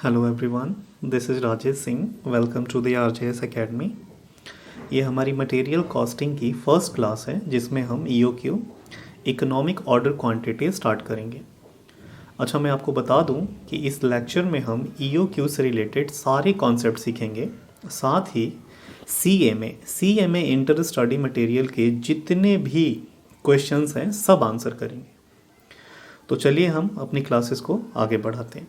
Hello everyone, this is Rajesh Singh. Welcome to the RJS academy. ये हमारी material costing की first class है जिसमें हम EOQ economic order quantity start करेंगे। अच्छा, मैं आपको बता दूं कि इस लेक्चर में हम ईओक्यू से रिलेटेड सारे कॉन्सेप्ट सीखेंगे। साथ ही सीएमए इंटर स्टडी मटेरियल के जितने भी क्वेश्चंस हैं सब आंसर करेंगे। तो चलिए हम अपनी क्लासेस को आगे बढ़ाते हैं।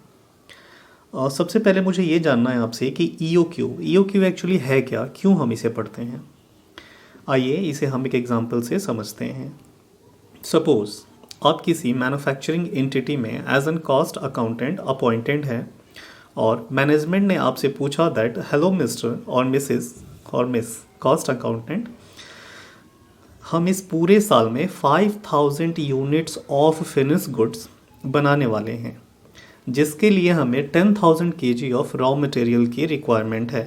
सबसे पहले मुझे ये जानना है आपसे कि ईओक्यू एक्चुअली है क्या, क्यों हम इसे पढ़ते हैं। आइए इसे हम एक एग्जांपल से समझते हैं। सपोज आप किसी मैन्युफैक्चरिंग एंटिटी में as an cost accountant appointed हैं और मैनेजमेंट ने आपसे पूछा दैट हेलो मिस्टर और मिसेस और मिस कॉस्ट अकाउंटेंट, हम इस पूरे साल में 5000 यूनिट्स ऑफ फिनिश गुड्स बनाने वाले हैं जिसके लिए हमें 10,000 kg ऑफ रॉ मटेरियल की रिक्वायरमेंट है।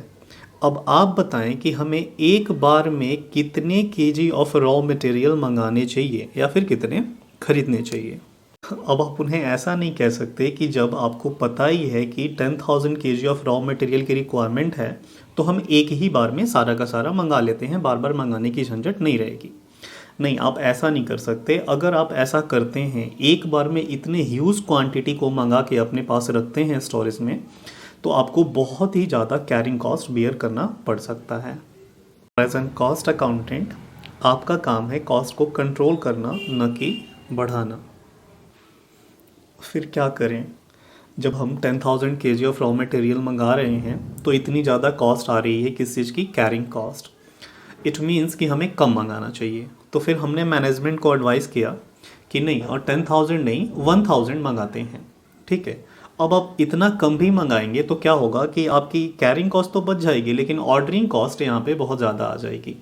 अब आप बताएं कि हमें एक बार में कितने kg ऑफ रॉ मटेरियल मंगाने चाहिए या फिर कितने खरीदने चाहिए। अब आप उन्हें ऐसा नहीं कह सकते कि जब आपको पता ही है कि 10,000 kg ऑफ रॉ मटेरियल की रिक्वायरमेंट है तो हम एक ही बार में सारा का सारा मंगा लेते हैं, बार बार मंगाने की झंझट नहीं रहेगी। नहीं, आप ऐसा नहीं कर सकते। अगर आप ऐसा करते हैं, एक बार में इतने ह्यूज क्वांटिटी को मंगा के अपने पास रखते हैं स्टोरेज में, तो आपको बहुत ही ज़्यादा कैरिंग कॉस्ट बियर करना पड़ सकता है। एज एन कॉस्ट अकाउंटेंट आपका काम है कॉस्ट को कंट्रोल करना, न कि बढ़ाना। फिर क्या करें, जब हम 10,000 kg ऑफ रॉ मटेरियल मंगा रहे हैं तो इतनी ज़्यादा कॉस्ट आ रही है किस चीज़ की, कैरिंग कॉस्ट। इट मीन्स कि हमें कम मंगाना चाहिए। तो फिर हमने मैनेजमेंट को एडवाइस किया कि नहीं, और 10,000 नहीं 1,000 मंगाते हैं। ठीक है, अब आप इतना कम भी मंगाएंगे तो क्या होगा कि आपकी कैरिंग कॉस्ट तो बच जाएगी लेकिन ऑर्डरिंग कॉस्ट यहाँ पे बहुत ज़्यादा आ जाएगी।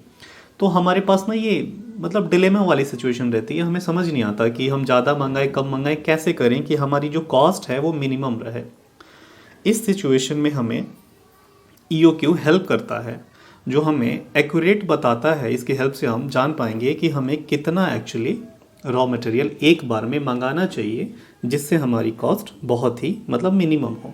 तो हमारे पास ना ये मतलब डिलेमा वाली सिचुएशन रहती है। हमें समझ नहीं आता कि हम ज़्यादा मंगाए कम मंगाए, कैसे करें कि हमारी जो कॉस्ट है वो मिनिमम रहे। इस सिचुएशन में हमें ईओक्यू हेल्प करता है, जो हमें एक्यूरेट बताता है। इसकी हेल्प से हम जान पाएंगे कि हमें कितना एक्चुअली रॉ मटेरियल एक बार में मंगाना चाहिए जिससे हमारी कॉस्ट बहुत ही मतलब मिनिमम हो।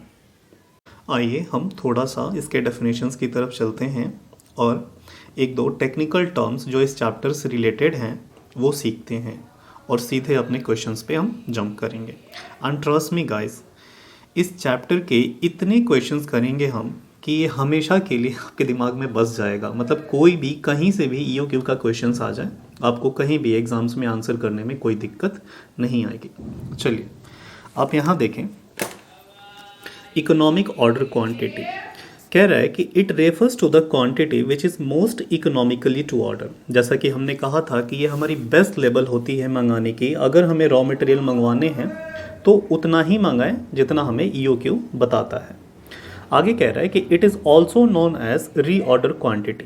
आइए हम थोड़ा सा इसके डेफिनेशंस की तरफ चलते हैं और एक दो टेक्निकल टर्म्स जो इस चैप्टर से रिलेटेड हैं वो सीखते हैं और सीधे अपने क्वेश्चंस पे हम जंप करेंगे। एंड ट्रस्ट मी गाइस, इस चैप्टर के इतने क्वेश्चंस करेंगे हम कि ये हमेशा के लिए आपके दिमाग में बस जाएगा। मतलब कोई भी कहीं से भी ईओक्यू का क्वेश्चंस आ जाए, आपको कहीं भी एग्जाम्स में आंसर करने में कोई दिक्कत नहीं आएगी। चलिए आप यहाँ देखें, इकोनॉमिक ऑर्डर क्वांटिटी कह रहा है कि it refers to the quantity which is most economically to order. जैसा कि हमने कहा था कि ये हमारी बेस्ट लेवल होती है मंगाने की। अगर हमें रॉ मटेरियल मंगवाने हैं तो उतना ही मंगाएं जितना हमें ईओक्यू बताता है। आगे कह रहा है कि it is also known as reorder quantity.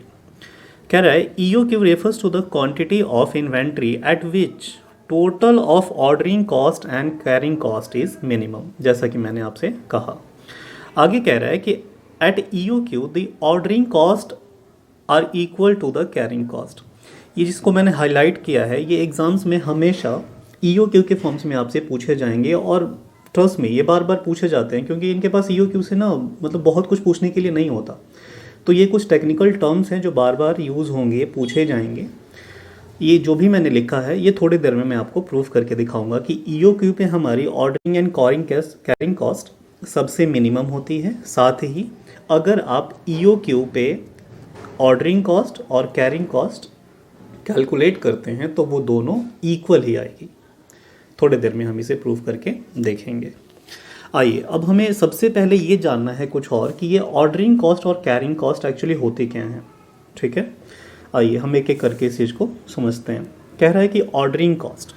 कह रहा है EOQ refers to the quantity of inventory at which total of ordering cost and carrying cost is minimum, जैसा कि मैंने आपसे कहा। आगे कह रहा है कि at EOQ the ordering cost are equal to the carrying cost. ये जिसको मैंने हाईलाइट किया है, ये एग्जाम्स में हमेशा ईओक्यू के फॉर्म्स में आपसे पूछे जाएंगे और ट्रस्ट में ये बार बार पूछे जाते हैं क्योंकि इनके पास ईओक्यू से ना मतलब बहुत कुछ पूछने के लिए नहीं होता। तो ये कुछ टेक्निकल टर्म्स हैं जो बार बार यूज़ होंगे, पूछे जाएंगे। ये जो भी मैंने लिखा है ये थोड़ी देर में मैं आपको प्रूफ करके दिखाऊंगा कि ईओक्यू पे हमारी ऑर्डरिंग एंड कैरिंग कॉस्ट सबसे मिनिमम होती है। साथ ही अगर आप ईओक्यू पे ऑर्डरिंग कॉस्ट और कैरिंग कॉस्ट कैलकुलेट करते हैं तो वो दोनों इक्वल ही आएगी। थोड़ी देर में हम इसे प्रूव करके देखेंगे। आइए अब हमें सबसे पहले ये जानना है कुछ और कि ये ऑर्डरिंग कॉस्ट और कैरिंग कॉस्ट एक्चुअली होते क्या हैं। ठीक है, आइए हम एक एक करके इस चीज़ को समझते हैं। कह रहा है कि ordering cost,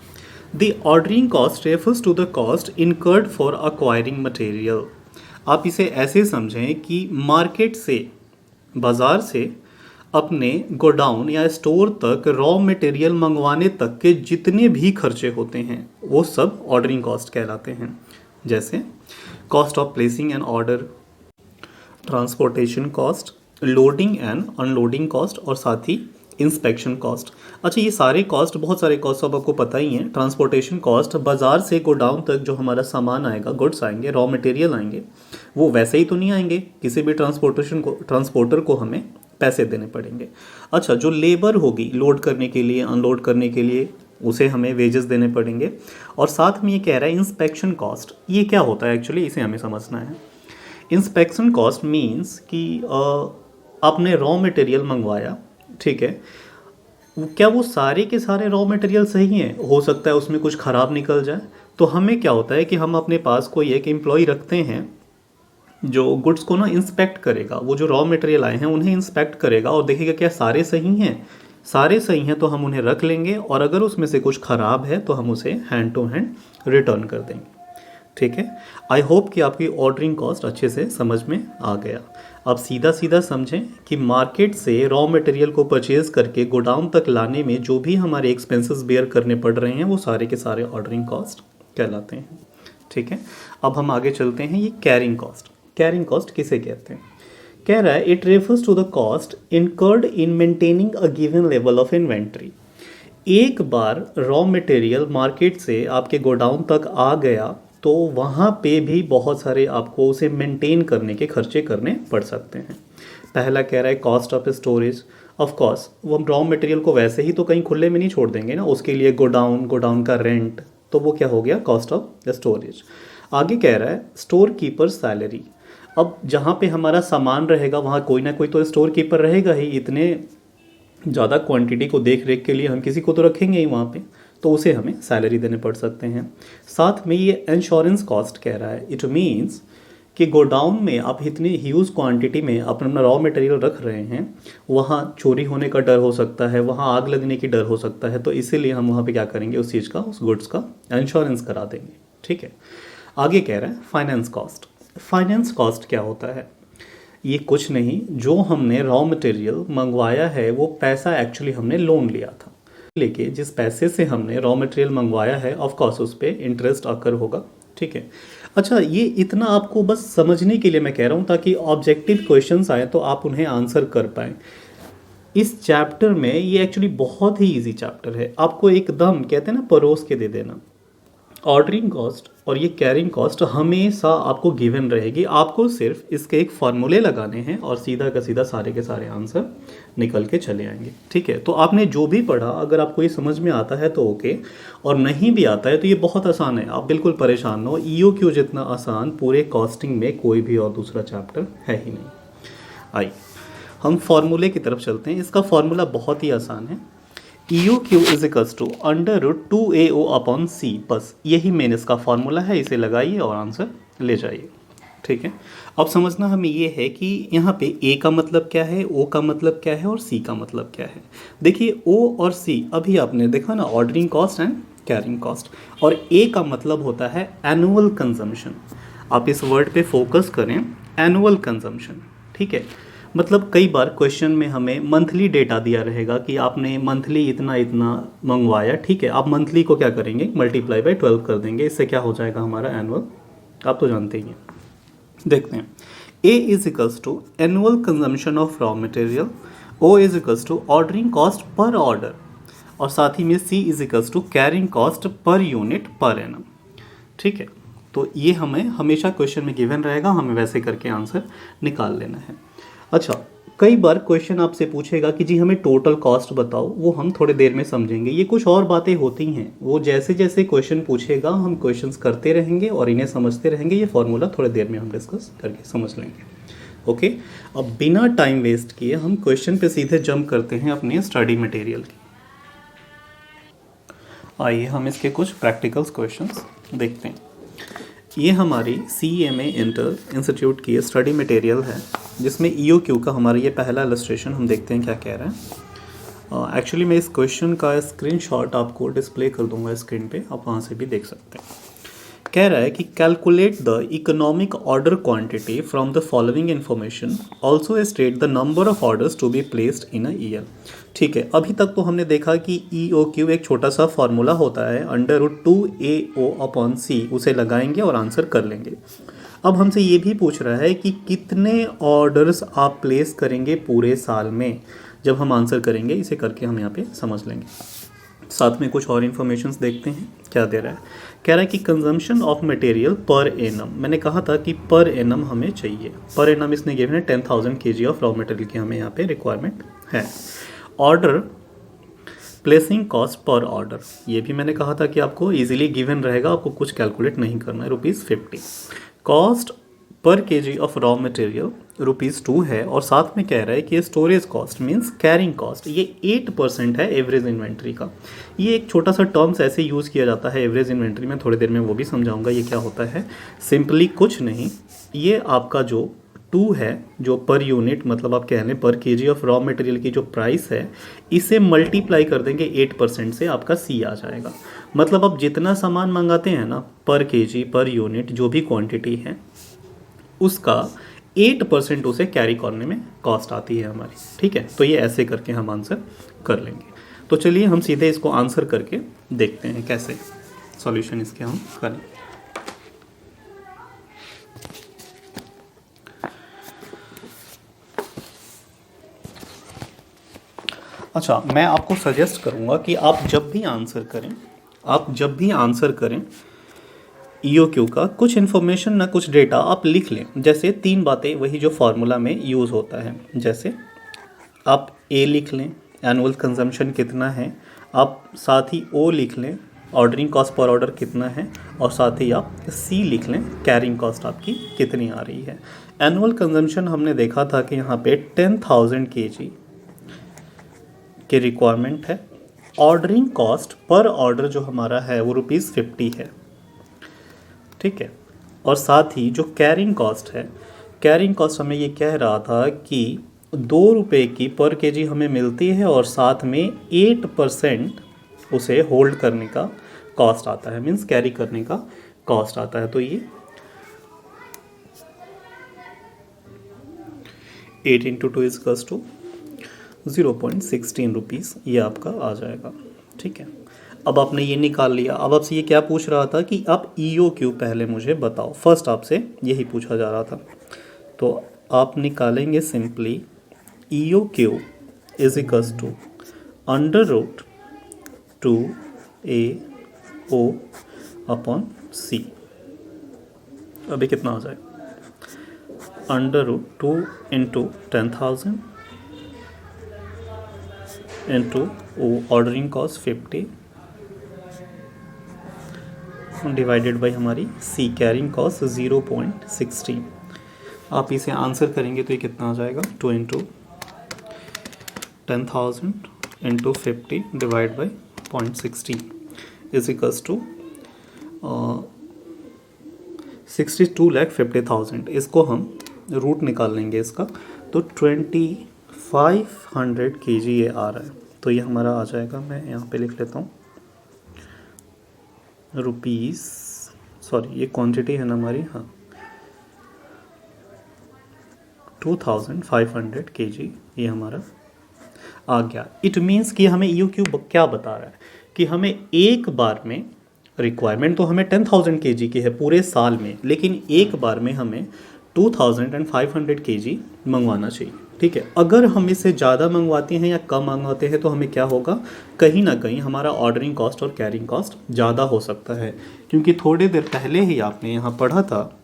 the ordering cost refers to the cost incurred for acquiring material. आप इसे ऐसे समझें कि मार्केट से, बाज़ार से अपने गोडाउन या स्टोर तक रॉ मटेरियल मंगवाने तक के जितने भी खर्चे होते हैं वो सब ऑर्डरिंग कॉस्ट कहलाते हैं। जैसे cost of placing an order, transportation cost, loading and unloading cost और साथ ही इंस्पेक्शन कॉस्ट। अच्छा, ये सारे कॉस्ट, बहुत सारे कॉस्ट अब आपको पता ही हैं। ट्रांसपोर्टेशन कॉस्ट, बाज़ार से गोडाउन तक जो हमारा सामान आएगा, गुड्स आएंगे, रॉ मटेरियल आएंगे, वो वैसे ही तो नहीं आएंगे, किसी भी ट्रांसपोर्टर को हमें पैसे देने पड़ेंगे। अच्छा, जो लेबर होगी लोड करने के लिए, अनलोड करने के लिए, उसे हमें वेजेस देने पड़ेंगे। और साथ में ये कह रहा है इंस्पेक्शन कॉस्ट, ये क्या होता है एक्चुअली, इसे हमें समझना है। इंस्पेक्शन कॉस्ट मीन्स कि आपने रॉ मटेरियल मंगवाया, ठीक है, क्या वो सारे के सारे रॉ मटेरियल सही हैं? हो सकता है उसमें कुछ ख़राब निकल जाए। तो हमें क्या होता है कि हम अपने पास कोई एक एम्प्लॉय रखते हैं जो गुड्स को ना इंस्पेक्ट करेगा, वो जो रॉ मटेरियल आए हैं उन्हें इंस्पेक्ट करेगा और देखेगा क्या सारे सही हैं। सारे सही हैं तो हम उन्हें रख लेंगे, और अगर उसमें से कुछ ख़राब है तो हम उसे हैंड टू हैंड रिटर्न कर देंगे। ठीक है, आई होप कि आपकी ऑर्डरिंग कॉस्ट अच्छे से समझ में आ गया। अब सीधा सीधा समझें कि मार्केट से रॉ मटेरियल को परचेज़ करके गोडाउन तक लाने में जो भी हमारे एक्सपेंसेस बेयर करने पड़ रहे हैं वो सारे के सारे ऑर्डरिंग कॉस्ट कहलाते हैं। ठीक है, अब हम आगे चलते हैं। ये कैरिंग कॉस्ट, कैरिंग कॉस्ट किसे कहते हैं? कह रहा है it refers to the cost incurred in maintaining a given level of inventory. एक बार रॉ मटेरियल मार्केट से आपके गोडाउन तक आ गया तो वहाँ पे भी बहुत सारे आपको उसे मेंटेन करने के खर्चे करने पड़ सकते हैं। पहला कह रहा है cost of storage. Of course वो रॉ मटेरियल को वैसे ही तो कहीं खुले में नहीं छोड़ देंगे ना, उसके लिए गोडाउन का रेंट, तो वो क्या हो गया, कॉस्ट ऑफ स्टोरेज। आगे कह रहा है स्टोर कीपर सैलरी। अब जहाँ पे हमारा सामान रहेगा वहाँ कोई ना कोई तो स्टोर कीपर रहेगा ही, इतने ज़्यादा क्वांटिटी को देख रेख के लिए हम किसी को तो रखेंगे ही वहाँ पे, तो उसे हमें सैलरी देने पड़ सकते हैं। साथ में ये इंश्योरेंस कॉस्ट कह रहा है, इट मीन्स कि गोडाउन में आप इतनी ह्यूज क्वांटिटी में अपना रॉ मटेरियल रख रहे हैं, वहाँ चोरी होने का डर हो सकता है, वहाँ आग लगने की डर हो सकता है, तो इसीलिए हम वहाँ पे क्या करेंगे, उस चीज़ का, उस गुड्स का इंश्योरेंस करा देंगे। ठीक है, आगे कह रहा है फाइनेंस कॉस्ट। फाइनेंस कॉस्ट क्या होता है? ये कुछ नहीं, जो हमने रॉ मटेरियल मंगवाया है वो पैसा एक्चुअली हमने लोन लिया था, लेके जिस पैसे से हमने रॉ मटेरियल मंगवाया है ऑफ कोर्स उस पर इंटरेस्ट आकर होगा। ठीक है, अच्छा, ये इतना आपको बस समझने के लिए मैं कह रहा हूँ ताकि ऑब्जेक्टिव क्वेश्चंस आए तो आप उन्हें आंसर कर पाएँ। इस चैप्टर में ये एक्चुअली बहुत ही इजी चैप्टर है, आपको एकदम कहते हैं ना परोस के दे देना। ऑर्डरिंग कॉस्ट और ये कैरिंग कॉस्ट हमेशा आपको गिवन रहेगी, आपको सिर्फ इसके एक फार्मूले लगाने हैं और सीधा का सीधा सारे के सारे आंसर निकल के चले आएंगे। ठीक है, तो आपने जो भी पढ़ा अगर आपको ये समझ में आता है तो ओके, और नहीं भी आता है तो ये बहुत आसान है, आप बिल्कुल परेशान ना हो। EOQ जितना आसान पूरे कॉस्टिंग में कोई भी और दूसरा चैप्टर है ही नहीं। आइए हम फार्मूले की तरफ चलते हैं। इसका फार्मूला बहुत ही आसान है, EOQ is equals to √2AO upon C, बस यही मेन इसका फार्मूला है, इसे लगाइए और आंसर ले जाइए। ठीक है, अब समझना हमें ये है कि यहाँ पे A का मतलब क्या है, O का मतलब क्या है और C का मतलब क्या है। देखिए O और C अभी आपने देखा ना, ordering cost and carrying cost, और A का मतलब होता है एनुअल कंजम्पशन। आप इस वर्ड पे फोकस करें, एनुअल कंजम्पशन। ठीक है, मतलब कई बार क्वेश्चन में हमें मंथली डेटा दिया रहेगा कि आपने मंथली इतना इतना मंगवाया। ठीक है, आप मंथली को क्या करेंगे, मल्टीप्लाई बाय 12 कर देंगे, इससे क्या हो जाएगा हमारा एनुअल, आप तो जानते ही हैं। देखते हैं, A is equals to annual consumption of raw material, O is equals to ordering cost per order, और साथ ही में C is equals to carrying cost per unit per annum. ठीक है, तो ये हमें हमेशा क्वेश्चन में गिवन रहेगा, हमें वैसे करके आंसर निकाल लेना है। अच्छा, कई बार क्वेश्चन आपसे पूछेगा कि जी हमें टोटल कॉस्ट बताओ, वो हम थोड़ी देर में समझेंगे, ये कुछ और बातें होती हैं, वो जैसे जैसे क्वेश्चन पूछेगा हम क्वेश्चंस करते रहेंगे और इन्हें समझते रहेंगे। ये फॉर्मूला थोड़ी देर में हम डिस्कस करके समझ लेंगे। ओके, अब बिना टाइम वेस्ट किए हम क्वेश्चन पे सीधे जंप करते हैं अपने स्टडी मटेरियल की। आइए हम इसके कुछ प्रैक्टिकल्स क्वेश्चंस देखते हैं। ये हमारी CMA इंटर इंस्टीट्यूट की स्टडी मटेरियल है, जिसमें EOQ का हमारा ये पहला इलस्ट्रेशन हम देखते हैं क्या कह रहा है। एक्चुअली मैं इस क्वेश्चन का स्क्रीनशॉट आपको डिस्प्ले कर दूंगा स्क्रीन पे, आप वहाँ से भी देख सकते हैं। कह रहा है कि calculate the economic order quantity from the following information, also state the number of orders to be placed in a year. ठीक है, अभी तक तो हमने देखा कि EOQ एक छोटा सा फार्मूला होता है, √2AO अपॉन C, उसे लगाएंगे और आंसर कर लेंगे। अब हमसे ये भी पूछ रहा है कि कितने ऑर्डर्स आप प्लेस करेंगे पूरे साल में। जब हम आंसर करेंगे इसे करके हम यहाँ पे समझ लेंगे। साथ में कुछ और इन्फॉर्मेशंस देखते हैं क्या दे रहा है। कह रहा है कि consumption of material per annum, मैंने कहा था कि पर एनम हमें चाहिए, पर एनम इसने गिवन है 10,000 kg ऑफ रॉ मटेरियल की हमें यहाँ पे रिक्वायरमेंट है। Order placing cost per order, ये भी मैंने कहा था कि आपको इजीली गिवन रहेगा, आपको कुछ कैलकुलेट नहीं करना है, ₹50। Cost per KG of raw material ₹2 है, और साथ में कह रहा है कि storage cost means carrying cost ये 8% है एवरेज इन्वेंट्री का। ये एक छोटा सा टर्म्स ऐसे यूज़ किया जाता है एवरेज इन्वेंट्री में, थोड़ी देर में वो भी समझाऊंगा ये क्या होता है। सिंपली कुछ नहीं, ये आपका जो 2 है जो पर यूनिट मतलब आप कह लें पर केजी ऑफ रॉ मटेरियल की जो प्राइस है, इसे मल्टीप्लाई कर देंगे 8% से, आपका सी आ जाएगा। मतलब आप जितना सामान मंगाते हैं ना पर केजी पर यूनिट जो भी क्वांटिटी है उसका 8% उसे कैरी करने में कॉस्ट आती है हमारी। ठीक है, तो ये ऐसे करके हम आंसर कर लेंगे। तो चलिए हम सीधे इसको आंसर करके देखते हैं कैसे सॉल्यूशन इसके हम करें। अच्छा, मैं आपको सजेस्ट करूंगा कि आप जब भी आंसर करें EOQ का कुछ इन्फॉर्मेशन ना कुछ डेटा आप लिख लें। जैसे 3 बातें वही जो फार्मूला में यूज़ होता है, जैसे आप A लिख लें, एनुअल कंजम्पशन कितना है, आप साथ ही O लिख लें, ऑर्डरिंग कॉस्ट पर ऑर्डर कितना है, और साथ ही आप C लिख लें, कैरिंग कॉस्ट आपकी कितनी आ रही है। एनुअल कंजम्पशन हमने देखा था कि यहाँ पे 10,000 kg की रिक्वायरमेंट है। ऑर्डरिंग कॉस्ट पर ऑर्डर जो हमारा है वो ₹50 है। ठीक है, और साथ ही जो कैरिंग कॉस्ट है, कैरिंग कॉस्ट हमें ये कह रहा था कि ₹2 की पर केजी हमें मिलती है, और साथ में 8% उसे होल्ड करने का कॉस्ट आता है, मीन्स कैरी करने का कॉस्ट आता है। तो ये 8 × 2 = 0.16 रुपीज़ ये आपका आ जाएगा। ठीक है, अब आपने ये निकाल लिया। अब आपसे ये क्या पूछ रहा था कि आप EOQ पहले मुझे बताओ, फर्स्ट आपसे यही पूछा जा रहा था। तो आप निकालेंगे सिंपली EOQ = √2AO/C। अभी कितना हो जाएगा, √2 × 10,000 into ordering cost 50 divided by हमारी C कैरिंग कॉस्ट 0.16। आप इसे आंसर करेंगे तो ये कितना आ जाएगा, 2 × 10,000 इंटू 50 डिवाइड बाई 0.16 = 62,50,000। इसको हम रूट निकाल लेंगे इसका, तो 2500 kg ये आ रहा है। तो ये हमारा आ जाएगा, मैं यहाँ पे लिख लेता हूँ रुपीज़, सॉरी ये क्वांटिटी है ना हमारी, हाँ 2500 kg ये हमारा आ गया। इट मीन्स कि हमें EOQ क्या बता रहा है कि हमें एक बार में रिक्वायरमेंट तो हमें 10,000 kg की है पूरे साल में, लेकिन एक बार में हमें 2500 kg मंगवाना चाहिए। ठीक है, अगर हम इससे ज़्यादा मंगवाते हैं या कम मंगवाते हैं तो हमें क्या होगा, कहीं ना कहीं हमारा ऑर्डरिंग कॉस्ट और कैरिंग कॉस्ट ज़्यादा हो सकता है। क्योंकि थोड़ी देर पहले ही आपने यहाँ पढ़ा था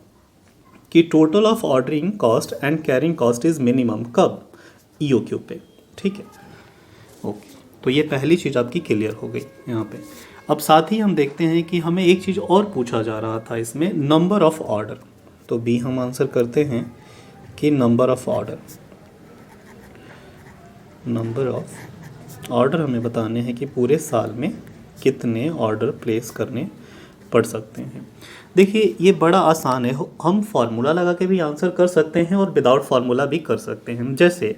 कि total of ordering cost and carrying cost is minimum, कब, EOQ पे। ठीक है, ओके, तो ये पहली चीज़ आपकी क्लियर हो गई यहाँ पे। अब साथ ही हम देखते हैं कि हमें एक चीज़ और पूछा जा रहा था इसमें, नंबर ऑफ़ ऑर्डर। तो B हम आंसर करते हैं कि नंबर ऑफ़ ऑर्डर हमें बताने हैं कि पूरे साल में कितने ऑर्डर प्लेस करने पड़ सकते हैं। देखिए ये बड़ा आसान है, हम फार्मूला लगा के भी आंसर कर सकते हैं और विदाउट फार्मूला भी कर सकते हैं। जैसे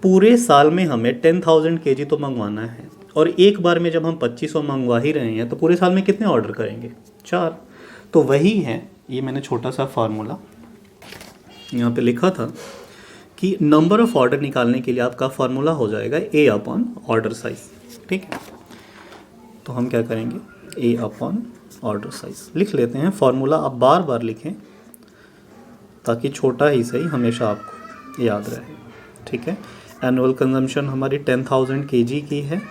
पूरे साल में हमें 10,000 kg तो मंगवाना है, और एक बार में जब हम 2500 मंगवा ही रहे हैं तो पूरे साल में कितने ऑर्डर करेंगे, 4। तो वही है, ये मैंने छोटा सा फार्मूला यहाँ पे लिखा था कि नंबर ऑफ़ ऑर्डर निकालने के लिए आपका फार्मूला हो जाएगा A/ऑर्डर साइज़। ठीक है, तो हम क्या करेंगे, A/ऑर्डर साइज़ लिख लेते हैं। फार्मूला आप बार बार लिखें ताकि छोटा ही सही हमेशा आपको याद रहे। ठीक है, एनुअल कंजम्पशन हमारी 10,000 kg की है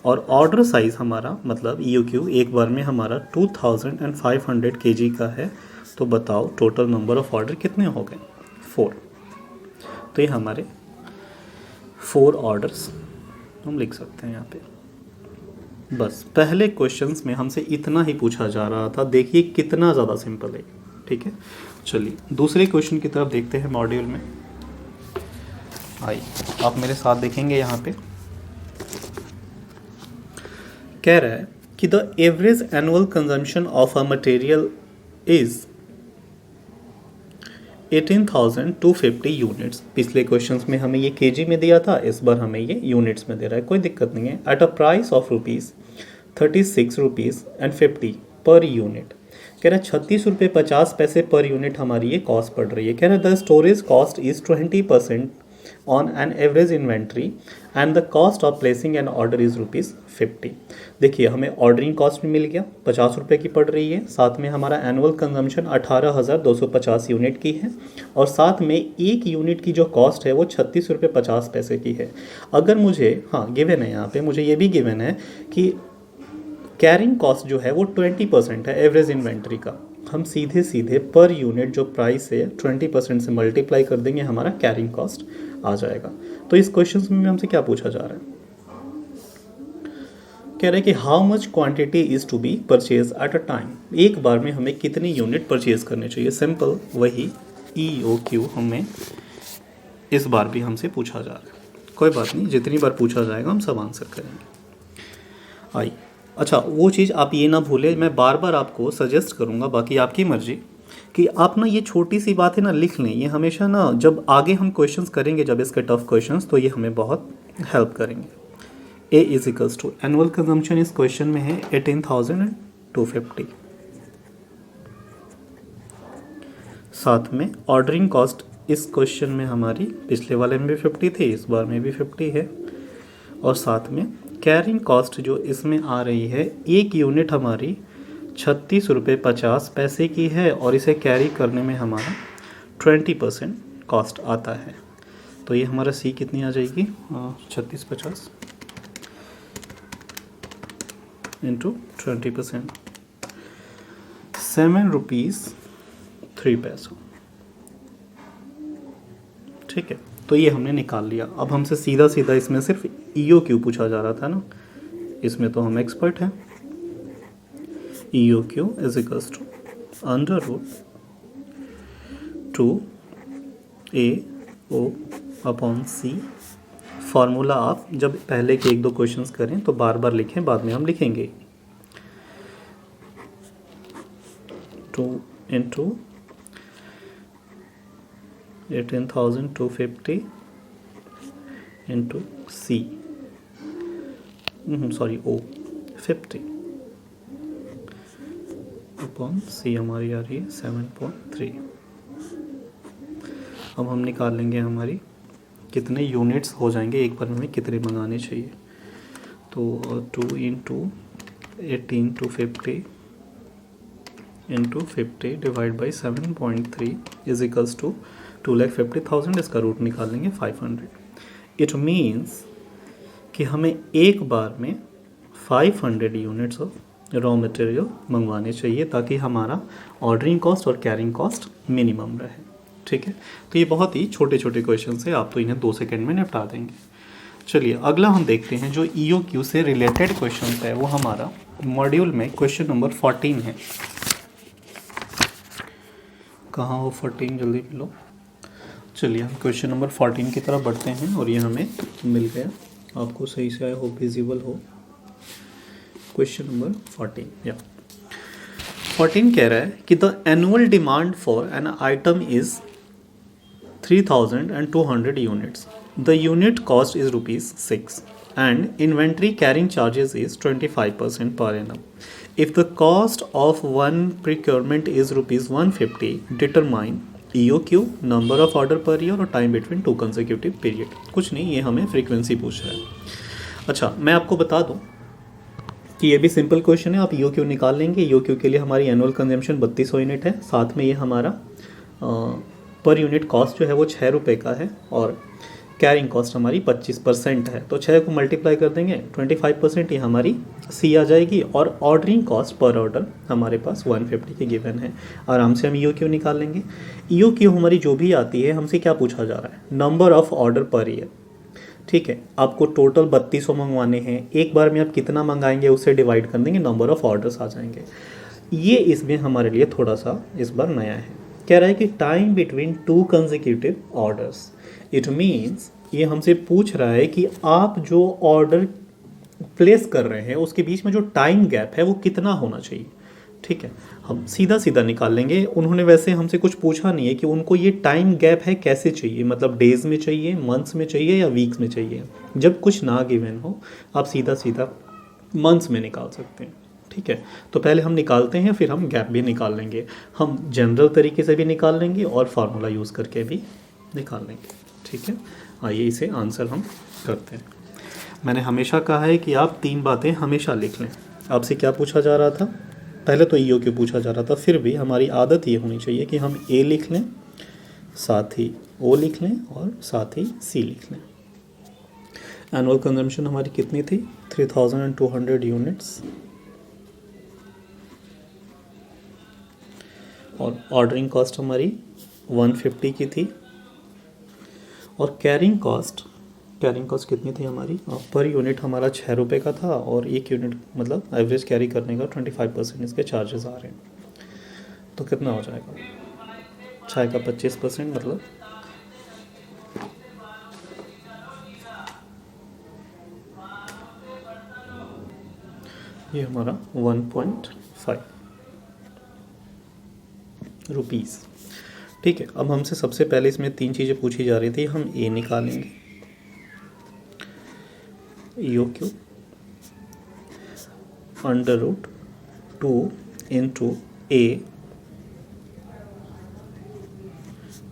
और ऑर्डर साइज़ हमारा मतलब EOQ एक बार में हमारा 2,500 kg का है। तो बताओ टोटल नंबर ऑफ ऑर्डर कितने हो गए? 4। तो ये हमारे 4 ऑर्डर्स हम लिख सकते हैं यहाँ पे। बस पहले क्वेश्चंस में हमसे इतना ही पूछा जा रहा था, देखिए कितना ज़्यादा सिंपल है। ठीक है, चलिए दूसरे क्वेश्चन की तरफ देखते हैं मॉड्यूल में। आइए आप मेरे साथ देखेंगे यहाँ पे कह रहा है कि the average annual consumption of a material is 18,250 units. पिछले क्वेश्चंस में हमें ये केजी में दिया था, इस बार हमें ये यूनिट्स में दे रहा है, कोई दिक्कत नहीं है। At a price of ₹36.50 per unit. कह रहा है 36 रुपये 50 पैसे पर यूनिट हमारी ये कॉस्ट पड़ रही है। कह रहा है the storage cost is 20% on an average inventory and the cost of placing an order is ₹50। देखिए हमें ऑर्डरिंग कॉस्ट भी मिल गया, 50 रुपये की पड़ रही है, साथ में हमारा एनुअल कंजम्पशन 18,250 यूनिट की है और साथ में एक यूनिट की जो कॉस्ट है वो 36 रुपये 50 पैसे की है। अगर मुझे गिवन है यहाँ पे, मुझे ये भी गिवन है कि कैरिंग कॉस्ट जो है वो 20% है एवरेज इन्वेंट्री का। हम सीधे सीधे पर यूनिट जो प्राइस है 20% से मल्टीप्लाई कर देंगे, हमारा कैरिंग कॉस्ट आ जाएगा। तो इस क्वेश्चन में हमसे क्या पूछा जा रहा है? कह रहे हैं कि how much quantity is to be purchase at a time. एक बार में हमें कितनी यूनिट परचेज करनी चाहिए। सिंपल वही EOQ हमें इस बार भी हमसे पूछा जा रहा है। कोई बात नहीं, जितनी बार पूछा जाएगा हम सब आंसर करेंगे। आइए, अच्छा वो चीज़ आप ये ना भूलें, मैं बार बार आपको सजेस्ट करूँगा, बाकी आपकी मर्जी, कि आप ना ये छोटी सी बातें ना लिख लें। ये हमेशा ना जब आगे हम क्वेश्चंस करेंगे, जब इसके टफ क्वेश्चंस, तो ये हमें बहुत हेल्प करेंगे। A is equals to annual consumption इस क्वेश्चन में है 18,250, साथ में ऑर्डरिंग कॉस्ट इस क्वेश्चन में हमारी पिछले वाले में भी 50 थी, इस बार में भी 50 है, और साथ में कैरिंग कॉस्ट जो इसमें आ रही है एक यूनिट हमारी 36 रुपये 50 पैसे की है और इसे कैरी करने में हमारा 20% कॉस्ट आता है। तो ये हमारा C कितनी आ जाएगी? 3650 इंटू 20%, 7 रुपीज़ 3 पैसों। ठीक है, तो ये हमने निकाल लिया। अब हमसे सीधा सीधा इसमें सिर्फ EOQ पूछा जा रहा था ना, इसमें तो हम एक्सपर्ट हैं। EOQ is equals to √2AO/C। Formula आप जब पहले के 1-2 क्वेश्चंस करें तो बार बार लिखें, बाद में हम लिखेंगे। 2 into 18,250 into C, O 50 upon C हमारी आ रही है 7.3। अब हम निकाल लेंगे हमारी कितने यूनिट्स हो जाएंगे, एक बार में हमें कितने मंगाने चाहिए। तो 2 into 18,250 into 50 divide by 7.3 is equals to 2,50,000। इसका रूट निकाल लेंगे 500। इट मीन्स कि हमें एक बार में 500 यूनिट्स ऑफ रॉ मटेरियल मंगवाने चाहिए ताकि हमारा ऑर्डरिंग कॉस्ट और कैरिंग कॉस्ट मिनिमम रहे। ठीक है, तो ये बहुत ही छोटे छोटे क्वेश्चन है, आप तो इन्हें 2 सेकंड में निपटा देंगे। चलिए अगला हम देखते हैं जो EOQ से रिलेटेड क्वेश्चन है, वो हमारा मॉड्यूल में क्वेश्चन नंबर 14 है। कहाँ हो 14, जल्दी मिलो। चलिए हम क्वेश्चन नंबर 14 की तरफ बढ़ते हैं और ये हमें मिल गया, आपको सही से आया हो, विजिबल हो। क्वेश्चन नंबर 14 कह रहा है कि the annual demand for an item is 3,200 units. The unit cost is ₹6 and inventory carrying charges is 25% per annum. If the cost of one procurement is ₹150, determine EOQ, number of order per year और time between 2 consecutive period. कुछ नहीं, ये हमें frequency पूछ रहा है। अच्छा मैं आपको बता दूं कि ये भी सिंपल क्वेश्चन है, आप EOQ निकाल लेंगे। EOQ के लिए हमारी एनुअल कंजम्पशन 3200 यूनिट है, साथ में ये हमारा पर यूनिट कॉस्ट जो है वो 6 रुपये का है और कैरिंग कॉस्ट हमारी 25% है, तो 6 को मल्टीप्लाई कर देंगे 25% ही हमारी सी आ जाएगी। और ऑर्डरिंग कॉस्ट पर ऑर्डर हमारे पास 150 की गिवन है। आराम से हम ईओ क्यू निकाल लेंगे। ईओ क्यू हमारी जो भी आती है, हमसे क्या पूछा जा रहा है, number of order per year. ठीक है, आपको टोटल 3200 मंगवाने हैं, एक बार में आप कितना मंगाएंगे उससे डिवाइड कर देंगे, नंबर ऑफ ऑर्डर्स आ जाएंगे। ये इसमें हमारे लिए थोड़ा सा इस बार नया है। कह रहा है कि time between 2 consecutive orders. It means ये हमसे पूछ रहा है कि आप जो ऑर्डर प्लेस कर रहे हैं उसके बीच में जो टाइम गैप है वो कितना होना चाहिए। ठीक है, हम सीधा सीधा निकाल लेंगे। उन्होंने वैसे हमसे कुछ पूछा नहीं है कि उनको ये टाइम गैप है कैसे चाहिए, मतलब डेज में चाहिए, मंथ्स में चाहिए या वीक्स में चाहिए। जब कुछ ना गिवन हो आप सीधा सीधा मंथ्स में निकाल सकते हैं। ठीक है, तो पहले हम निकालते हैं, फिर हम गैप भी निकाल लेंगे। हम जनरल तरीके से भी निकाल लेंगे और फार्मूला यूज़ करके भी निकाल लेंगे। ठीक है, आइए इसे आंसर हम करते हैं। मैंने हमेशा कहा है कि आप 3 बातें हमेशा लिख लें। आपसे क्या पूछा जा रहा था, पहले तो ईओ क्यू पूछा जा रहा था, फिर भी हमारी आदत ये होनी चाहिए कि हम ए लिख लें, साथ ही ओ लिख लें और साथ ही सी लिख लें। एनुअल कंजम्पशन हमारी कितनी थी, 3200 यूनिट्स। और ऑर्डरिंग कॉस्ट हमारी 150 की थी। और कैरिंग कॉस्ट कितनी थी हमारी, पर यूनिट हमारा 6 रुपये का था, और 1 यूनिट मतलब एवरेज कैरी करने का 25% इसके चार्जेस आ रहे हैं। तो कितना हो जाएगा, 6 का 25% मतलब ये हमारा 1.5 रुपीज़। ठीक है, अब हमसे सबसे पहले इसमें 3 चीज़ें पूछी जा रही थी, हम ए निकालेंगे। EO Q √2 into A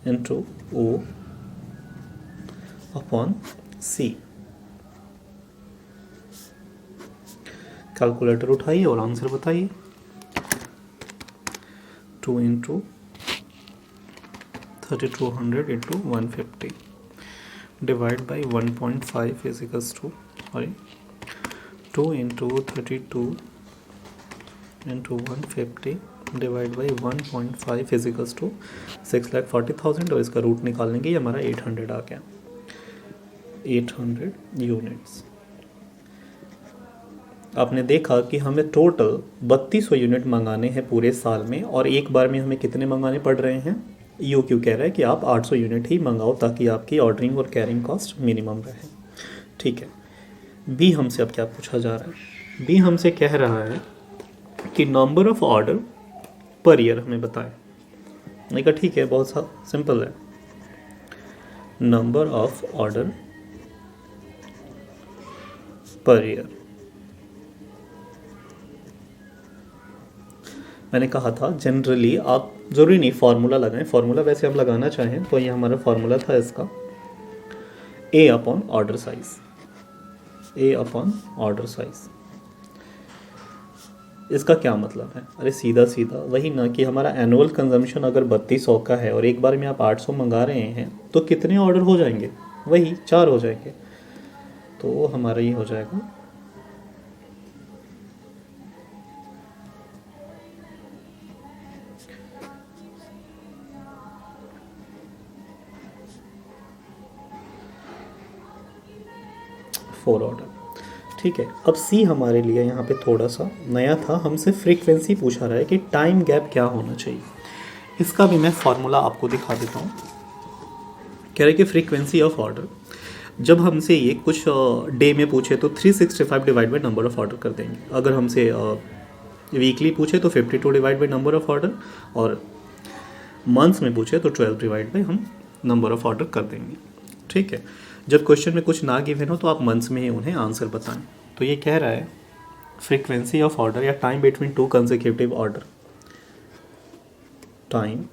into O upon C. Calculator उठाइए और आंसर बताइए। 2 into 3200 into 150 divide by 1.5 is equals to 2 into 32 into 150 divide by 1.5 is equals to 6,40,000, और इसका रूट निकालेंगे, ये हमारा 800 आ गया, 800 यूनिट्स। आपने देखा कि हमें टोटल 3200 यूनिट मंगाने हैं पूरे साल में, और एक बार में हमें कितने मंगाने पड़ रहे हैं। ईओ क्यू कह रहा है कि आप 800 यूनिट ही मंगाओ ताकि आपकी ऑर्डरिंग और कैरिंग कॉस्ट मिनिमम रहे। ठीक है, बी हमसे अब क्या पूछा जा रहा है, बी हमसे कह रहा है कि number of order per year हमें बताएं। मैंने कहा ठीक है, बहुत सा सिंपल है, number of order per year. मैंने कहा था जनरली आप ज़रूरी नहीं फार्मूला लगाएं, फार्मूला वैसे हम लगाना चाहें तो ये हमारा फार्मूला था इसका, ए अपॉन ऑर्डर साइज, ए अपॉन ऑर्डर साइज। इसका क्या मतलब है, अरे सीधा सीधा वही ना कि हमारा एनुअल कंजम्पशन अगर 3200 का है और एक बार में आप 800 मंगा रहे हैं तो कितने ऑर्डर हो जाएंगे, वही 4 हो जाएंगे, तो हमारा ये हो जाएगा 4 ऑर्डर। ठीक है, अब सी हमारे लिए यहाँ पे थोड़ा सा नया था, हमसे फ्रीक्वेंसी पूछा रहा है कि टाइम गैप क्या होना चाहिए। इसका भी मैं फार्मूला आपको दिखा देता हूँ। कह रहे कि फ्रीक्वेंसी ऑफ ऑर्डर, जब हमसे ये कुछ डे में पूछे तो 365 divide by number of order कर देंगे। अगर हमसे वीकली पूछे तो 52 divide by number of order, और मंथ्स में पूछे तो 12 डिवाइड बाई हम नंबर ऑफ ऑर्डर कर देंगे। ठीक है, जब क्वेश्चन में कुछ ना गिवन हो तो आप मंथ्स में ही उन्हें आंसर बताएं। तो ये कह रहा है फ्रीक्वेंसी ऑफ ऑर्डर या time between 2 consecutive order, time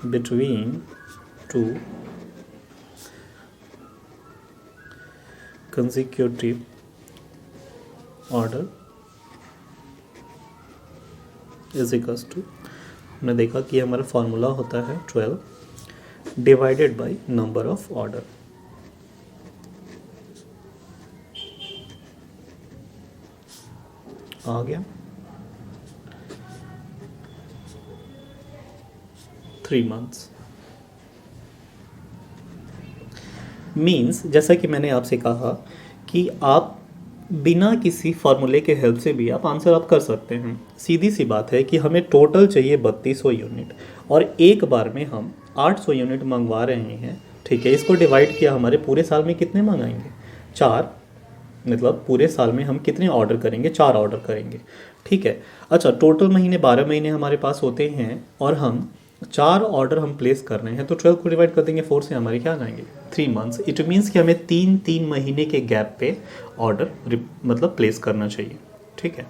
between 2 consecutive order is equals to, हमने देखा कि हमारा फॉर्मूला होता है 12 divided by number of order. आ गया 3 मंथ्स। मीन्स जैसा कि मैंने आपसे कहा कि आप बिना किसी फार्मूले के हेल्प से भी आप आंसर आप कर सकते हैं। सीधी सी बात है कि हमें टोटल चाहिए 3200 यूनिट और एक बार में हम 800 यूनिट मंगवा रहे हैं। ठीक है, इसको डिवाइड किया, हमारे पूरे साल में कितने मंगाएंगे? 4। मतलब पूरे साल में हम कितने ऑर्डर करेंगे? 4 ऑर्डर करेंगे। ठीक है। अच्छा, टोटल महीने 12 महीने हमारे पास होते हैं और हम 4 ऑर्डर हम प्लेस कर रहे हैं, तो 12 को डिवाइड कर देंगे 4 से, हमारे क्या आ जाएंगे? 3 मंथ्स। इट मीन्स कि हमें 3 महीने के गैप पे ऑर्डर मतलब प्लेस करना चाहिए। ठीक है,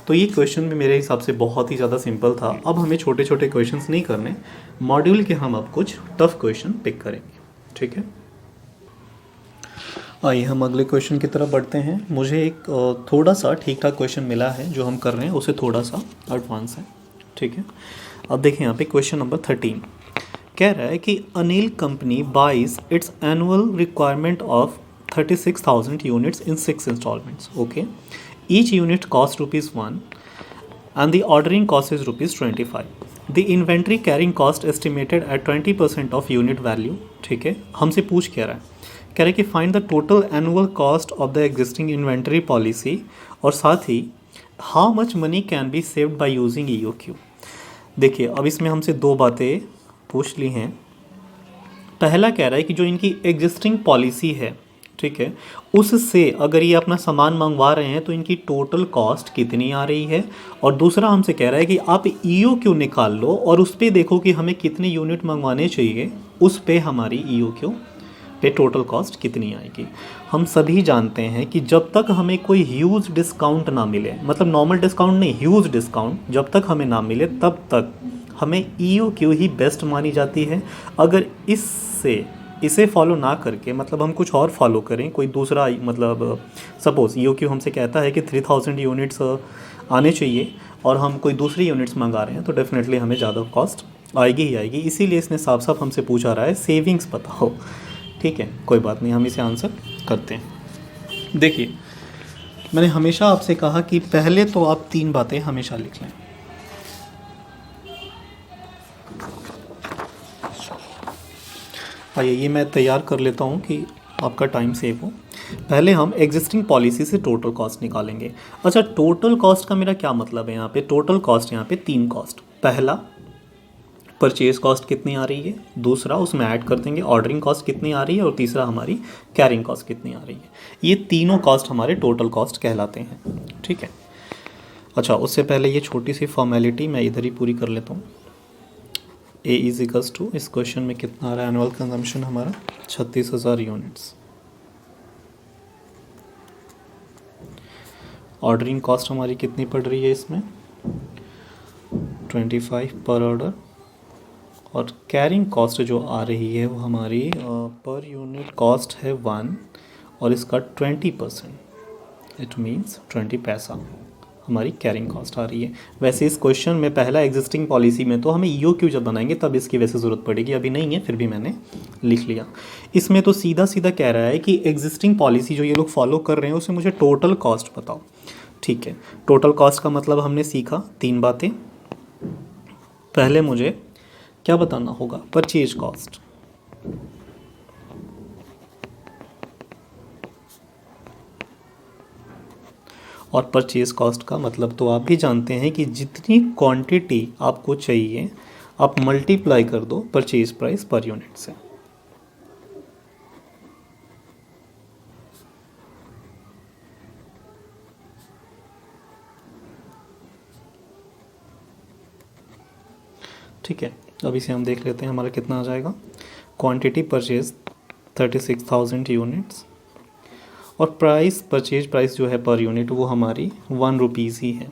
तो ये क्वेश्चन भी मेरे हिसाब से बहुत ही ज़्यादा सिंपल था। अब हमें छोटे छोटे क्वेश्चंस नहीं करने, मॉड्यूल के हम अब कुछ टफ क्वेश्चन पिक करेंगे। ठीक है, आइए हम अगले क्वेश्चन की तरफ बढ़ते हैं। मुझे एक थोड़ा सा ठीक ठाक क्वेश्चन मिला है, जो हम कर रहे हैं उसे थोड़ा सा एडवांस है। ठीक है, अब देखें यहाँ पे क्वेश्चन नंबर 13 कह रहा है कि Anil company buys its annual requirement of 36,000 units in 6 installments. Okay, each unit cost ₹1 and the ordering cost is ₹25. The inventory carrying cost estimated at 20% of unit value। ठीक है, हमसे पूछ क्या रहा है? कह रहा है कि find the total annual cost of the existing inventory policy और साथ ही how much money can be saved by using EOQ। देखिए, अब इसमें हमसे 2 बातें पूछ ली हैं। पहला कह रहा है कि जो इनकी एग्जिस्टिंग पॉलिसी है, ठीक है, उससे अगर ये अपना सामान मंगवा रहे हैं तो इनकी टोटल कॉस्ट कितनी आ रही है। और दूसरा हमसे कह रहा है कि आप EOQ निकाल लो और उस पर देखो कि हमें कितने यूनिट मंगवाने चाहिए, उस पे हमारी EOQ पे टोटल कॉस्ट कितनी आएगी। हम सभी जानते हैं कि जब तक हमें कोई ह्यूज डिस्काउंट ना मिले, मतलब नॉर्मल डिस्काउंट नहीं, ह्यूज डिस्काउंट जब तक हमें ना मिले तब तक हमें EOQ ही बेस्ट मानी जाती है। अगर इसे फॉलो ना करके मतलब हम कुछ और फॉलो करें, कोई दूसरा, मतलब सपोज़ EOQ हमसे कहता है कि 3000 यूनिट्स आने चाहिए और हम कोई दूसरी यूनिट्स मंगा रहे हैं, तो डेफिनेटली हमें ज़्यादा कॉस्ट आएगी ही आएगी। इसीलिए इसने साफ साफ हमसे पूछा रहा है सेविंग्स बताओ। ठीक है, कोई बात नहीं, हम इसे आंसर करते हैं। देखिए, मैंने हमेशा आपसे कहा कि पहले तो आप 3 बातें हमेशा लिख लें। आइए, ये मैं तैयार कर लेता हूँ कि आपका टाइम सेव हो। पहले हम एग्जिस्टिंग पॉलिसी से टोटल कॉस्ट निकालेंगे। अच्छा, टोटल कॉस्ट का मेरा क्या मतलब है? यहाँ पे टोटल कॉस्ट, यहाँ पे 3 कॉस्ट। पहला, परचेज कॉस्ट कितनी आ रही है, दूसरा उसमें ऐड कर देंगे ऑर्डरिंग कॉस्ट कितनी आ रही है, और तीसरा हमारी कैरिंग कॉस्ट कितनी आ रही है। ये तीनों कॉस्ट हमारे टोटल कॉस्ट कहलाते हैं। ठीक है, अच्छा, उससे पहले ये छोटी सी फॉर्मेलिटी मैं इधर ही पूरी कर लेता हूँ। A इज इक्वल्स टू, इस क्वेश्चन में कितना आ रहा है एनुअल कंजम्पशन हमारा? 36,000 यूनिट्स। ऑर्डरिंग कॉस्ट हमारी कितनी पड़ रही है इसमें? 25 पर ऑर्डर। और कैरिंग कॉस्ट जो आ रही है वो हमारी पर यूनिट कॉस्ट है 1 और इसका 20%, इट मीन्स 20 पैसा हमारी कैरिंग कॉस्ट आ रही है। वैसे इस क्वेश्चन में पहला एग्जिस्टिंग पॉलिसी में तो हमें EOQ जब बनाएंगे तब इसकी वैसे ज़रूरत पड़ेगी, अभी नहीं है, फिर भी मैंने लिख लिया। इसमें तो सीधा सीधा कह रहा है कि एग्जिस्टिंग पॉलिसी जो ये लोग फॉलो कर रहे हैं उसे मुझे टोटल कॉस्ट बताओ। ठीक है, टोटल कॉस्ट का मतलब हमने सीखा 3 बातें। पहले मुझे क्या बताना होगा? Purchase cost. और परचेज कॉस्ट का मतलब तो आप भी जानते हैं कि जितनी क्वांटिटी आपको चाहिए आप मल्टीप्लाई कर दो परचेज प्राइस पर यूनिट से। ठीक है, अब इसे हम देख लेते हैं हमारा कितना आ जाएगा। क्वांटिटी परचेज 36,000 यूनिट्स और प्राइस, परचेज प्राइस जो है पर यूनिट वो हमारी ₹1 ही है।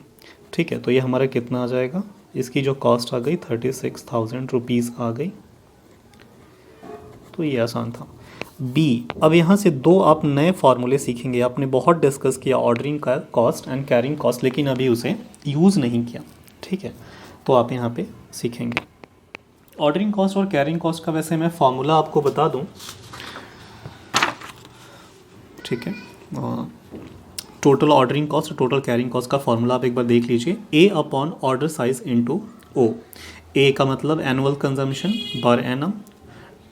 ठीक है, तो ये हमारा कितना आ जाएगा? इसकी जो कॉस्ट आ गई 36,000 आ गई। तो ये आसान था। बी, अब यहाँ से 2 आप नए फार्मूले सीखेंगे। आपने बहुत डिस्कस किया ऑर्डरिंग का कॉस्ट एंड कैरिंग कॉस्ट, लेकिन अभी उसे यूज़ नहीं किया। ठीक है, तो आप यहाँ पे सीखेंगे। ऑर्डरिंग कॉस्ट और कैरिंग कॉस्ट का वैसे मैं फार्मूला आपको बता दूं, ठीक है। Total ordering cost, total carrying cost का फार्मूला आप एक बार देख लीजिए। A upon order size into O. A का मतलब annual consumption per annum,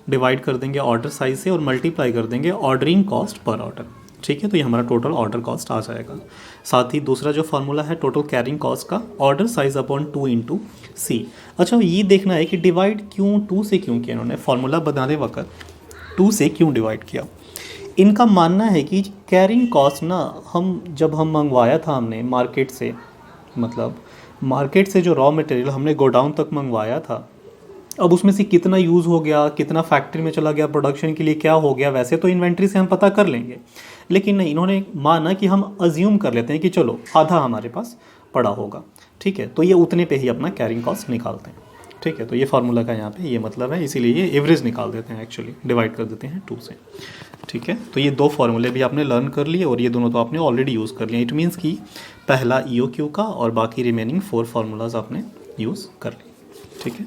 divide कर देंगे ऑर्डर साइज से और मल्टीप्लाई कर देंगे ऑर्डरिंग कॉस्ट पर ऑर्डर, ठीक है। तो ये हमारा टोटल ऑर्डर कॉस्ट आ जाएगा। साथ ही दूसरा जो फार्मूला है टोटल कैरिंग कॉस्ट का, ऑर्डर साइज अपॉन 2 इंटू सी। अच्छा, ये देखना है कि डिवाइड क्यों 2 से क्यों किया इन्होंने, फार्मूला बनाने वक्त 2 से क्यों डिवाइड किया। इनका मानना है कि कैरिंग कॉस्ट ना, जब हम मंगवाया था हमने मार्केट से, मतलब मार्केट से जो रॉ मटेरियल हमने गोडाउन तक मंगवाया था, अब उसमें से कितना यूज़ हो गया, कितना फैक्ट्री में चला गया प्रोडक्शन के लिए, क्या हो गया, वैसे तो इन्वेंट्री से हम पता कर लेंगे, लेकिन नहीं, इन्होंने माना कि हम अज्यूम कर लेते हैं कि चलो आधा हमारे पास पड़ा होगा, ठीक है। तो ये उतने पे ही अपना कैरिंग कॉस्ट निकालते हैं, ठीक है। तो ये फार्मूला का यहाँ पे ये मतलब है, इसीलिए ये एवरेज निकाल देते हैं, एक्चुअली डिवाइड कर देते हैं 2 से, ठीक है। तो ये 2 फार्मूले भी आपने लर्न कर लिए और ये दोनों तो आपने ऑलरेडी यूज़ कर लिए। इट मीन्स कि पहला EOQ का और बाकी रिमेनिंग 4 फार्मूलाज आपने यूज़ कर लिए, ठीक है।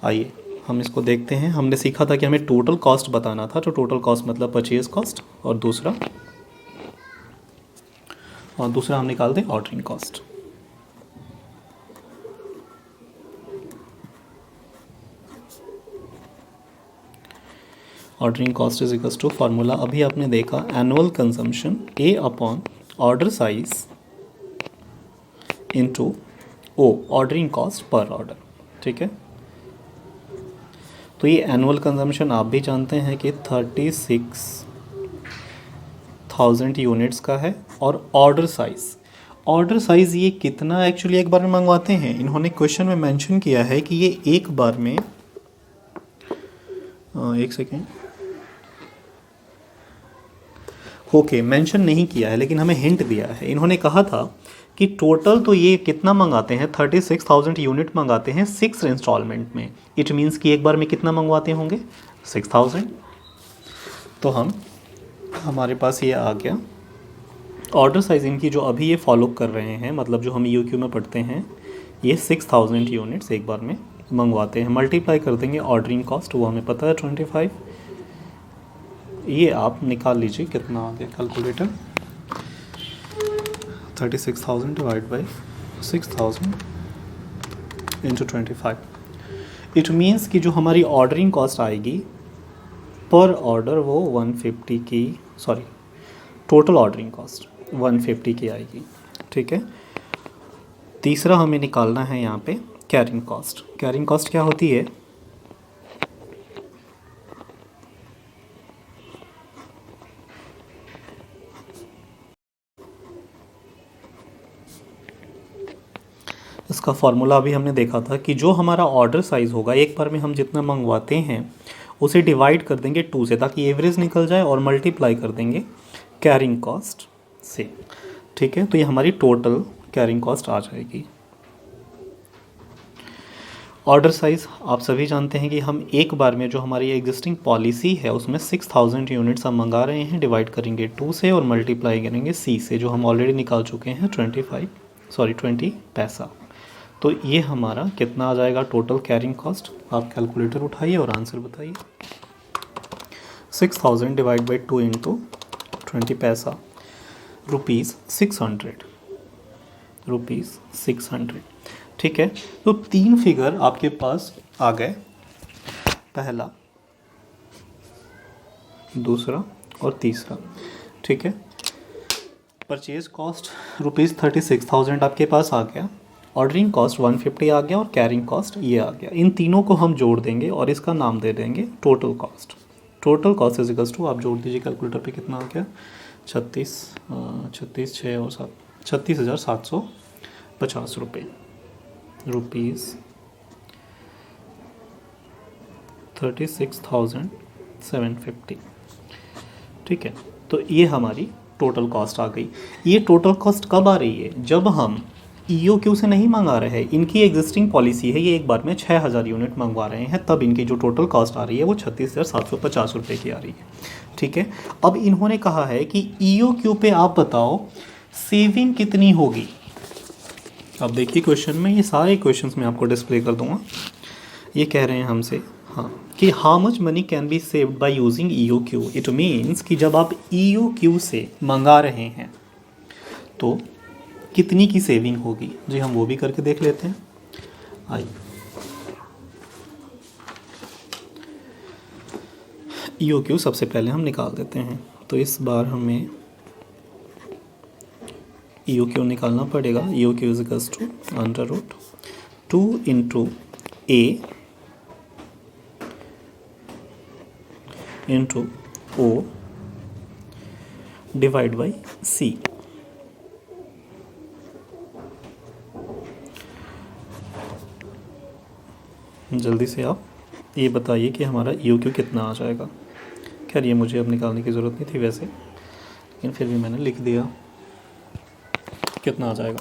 आइए हम इसको देखते हैं। हमने सीखा था कि हमें टोटल कॉस्ट बताना था, तो टोटल कॉस्ट मतलब परचेज कॉस्ट, और दूसरा हम निकाल दें ordering cost. Ordering cost is equals to formula अभी आपने देखा, annual consumption A upon order size into O, ordering cost per order, ठीक है। तो ये एनुअल कंजम्पशन आप भी जानते हैं कि 36,000 यूनिट्स का है, और ऑर्डर साइज़ ये कितना एक्चुअली एक बार में मंगवाते हैं, इन्होंने क्वेश्चन में मेंशन किया है कि ये एक बार में, एक सेकेंड, ओके मेंशन नहीं किया है लेकिन हमें हिंट दिया है। इन्होंने कहा था कि टोटल तो ये कितना मंगाते हैं, 36,000 यूनिट मंगाते हैं 6 इंस्टॉलमेंट में। इट मीन्स कि एक बार में कितना मंगवाते होंगे, 6,000। तो हमारे पास ये आ गया ऑर्डर साइज इनकी जो अभी ये फॉलो कर रहे हैं, मतलब जो हम EOQ में पढ़ते हैं, ये 6,000 यूनिट्स एक बार में मंगवाते हैं। मल्टीप्लाई कर देंगे ऑर्डरिंग कॉस्ट, वो हमें पता है 25। ये आप निकाल लीजिए कितना आ गया calculator, 36,000 divide by 6,000 into 25। It means कि जो हमारी ऑर्डरिंग कॉस्ट आएगी पर ऑर्डर वो 150 की, सॉरी टोटल ऑर्डरिंग कॉस्ट 150 की आएगी, ठीक है। तीसरा हमें निकालना है यहाँ पे कैरिंग कॉस्ट। कैरिंग कॉस्ट क्या होती है, इसका फॉर्मूला अभी हमने देखा था कि जो हमारा ऑर्डर साइज़ होगा, एक बार में हम जितना मंगवाते हैं उसे डिवाइड कर देंगे 2 से ताकि एवरेज निकल जाए, और मल्टीप्लाई कर देंगे कैरिंग कॉस्ट से, ठीक है। तो ये हमारी टोटल कैरिंग कॉस्ट आ जाएगी। ऑर्डर साइज़ आप सभी जानते हैं कि हम एक बार में जो हमारी एग्जिस्टिंग पॉलिसी है उसमें 6,000 यूनिट्स हम मंगा रहे हैं, डिवाइड करेंगे 2 से और मल्टीप्लाई करेंगे C से, जो हम ऑलरेडी निकाल चुके हैं 20 पैसा। तो ये हमारा कितना आ जाएगा टोटल कैरिंग कॉस्ट, आप कैलकुलेटर उठाइए और आंसर बताइए। 6,000 डिवाइड बाई 2 इंटू 20 पैसा, ₹600, ठीक है। तो 3 फिगर आपके पास आ गए, पहला, दूसरा और तीसरा, ठीक है। परचेज कॉस्ट ₹36,000 आपके पास आ गया, ऑर्डरिंग कॉस्ट 150 आ गया और कैरिंग कॉस्ट ये आ गया। इन तीनों को हम जोड़ देंगे और इसका नाम दे देंगे total cost. Total cost is equals to, आप जोड़ दीजिए कैलकुलेटर पे कितना आ गया, 36 6 और 7, 36,750 रुपये, ₹36,750, ठीक है। तो ये हमारी टोटल कॉस्ट आ गई। ये टोटल कॉस्ट कब आ रही है, जब हम EOQ से नहीं मंगा रहे हैं, इनकी एग्जिस्टिंग पॉलिसी है, ये एक बार में 6,000 यूनिट मंगवा रहे हैं, तब इनकी जो टोटल कॉस्ट आ रही है वो 36,750 रुपये की आ रही है, ठीक है। अब इन्होंने कहा है कि EOQ पे आप बताओ सेविंग कितनी होगी। अब देखिए क्वेश्चन में, ये सारे क्वेश्चंस मैं आपको डिस्प्ले कर दूंगा। ये कह रहे हैं हमसे, हाँ, कि how much money can be saved by using EOQ। It means कि जब आप EOQ से मंगा रहे हैं तो कितनी की सेविंग होगी। जी हम वो भी करके देख लेते हैं। आइए, EOQ सबसे पहले हम निकाल देते हैं। तो इस बार हमें EOQ निकालना पड़ेगा। EOQ is equals to under root 2 into A into O divide by C। जल्दी से आप ये बताइए कि हमारा EOQ कितना आ जाएगा। खैर ये मुझे अब निकालने की ज़रूरत नहीं थी वैसे, लेकिन फिर भी मैंने लिख दिया। कितना आ जाएगा,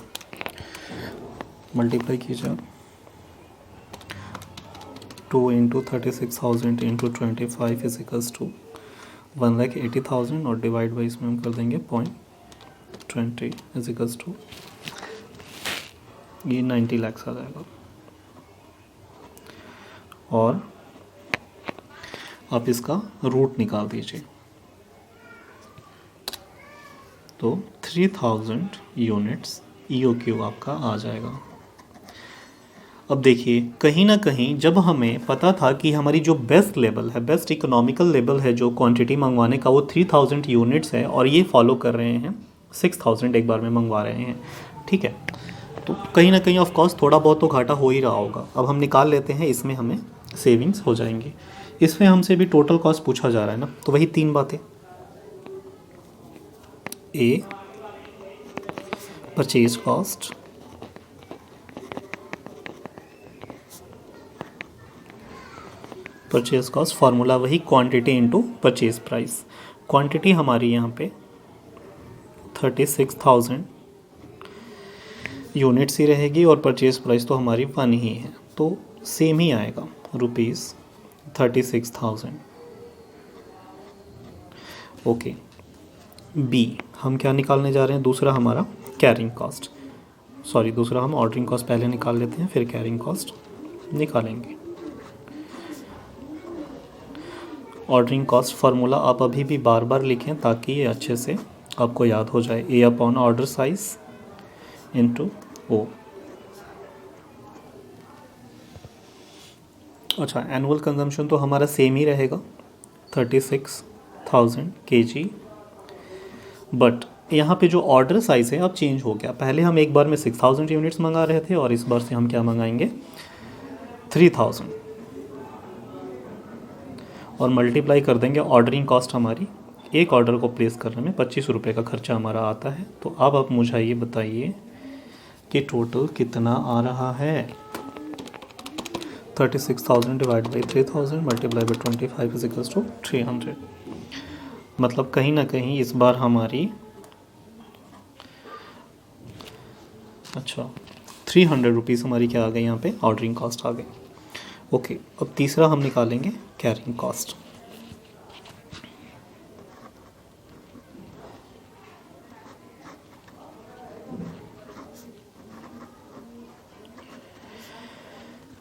मल्टीप्लाई कीजिए 2 into 36,000 into 25 is equals to 1,80,000 और डिवाइड बाई इसमें हम कर देंगे 0.20 इज इक्वल्स टू ये 90 लाख आ जाएगा। और आप इसका रूट निकाल दीजिए तो 3000 यूनिट्स EOQ आपका आ जाएगा। अब देखिए कहीं ना कहीं जब हमें पता था कि हमारी जो बेस्ट लेवल है, बेस्ट इकोनॉमिकल लेवल है जो क्वांटिटी मंगवाने का वो 3000 यूनिट्स है और ये फॉलो कर रहे हैं 6000 एक बार में मंगवा रहे हैं, ठीक है। तो कहीं ना कहीं ऑफ कोर्स थोड़ा बहुत तो घाटा हो ही रहा होगा। अब हम निकाल लेते हैं, इसमें हमें सेविंग्स हो जाएंगी। इसमें हमसे भी टोटल कॉस्ट पूछा जा रहा है ना, तो वही तीन बातें, A purchase cost, purchase cost formula वही quantity into purchase price. Quantity हमारी यहाँ पे 36,000 यूनिट्स ही रहेगी और परचेज प्राइस तो हमारी 1 ही है, तो सेम ही आएगा ₹36,000। ओके, बी हम क्या निकालने जा रहे हैं, दूसरा हमारा कैरिंग कॉस्ट, सॉरी दूसरा हम ऑर्डरिंग कॉस्ट पहले निकाल लेते हैं फिर कैरिंग कॉस्ट निकालेंगे। ऑर्डरिंग कॉस्ट फार्मूला आप अभी भी बार बार लिखें ताकि ये अच्छे से आपको याद हो जाए। A upon order size into O. अच्छा, एनुअल कंजम्पशन तो हमारा सेम ही रहेगा 36,000 kg, बट यहाँ पे जो ऑर्डर साइज़ है अब चेंज हो गया। पहले हम एक बार में 6,000 यूनिट्स मंगा रहे थे और इस बार से हम क्या मंगाएंगे 3,000 और मल्टीप्लाई कर देंगे। ऑर्डरिंग कॉस्ट हमारी एक ऑर्डर को प्लेस करने में 25 रुपये का खर्चा हमारा आता है। तो अब आप मुझे ये बताइए कि टोटल कितना आ रहा है। 36,000 divide by 3,000 multiply by 25 is equals to 300। मतलब कहीं ना कहीं इस बार हमारी 300 रुपीज़ हमारी क्या आ गई यहाँ पे, ऑर्डरिंग कॉस्ट आ गई। ओके, अब तीसरा हम निकालेंगे carrying cost.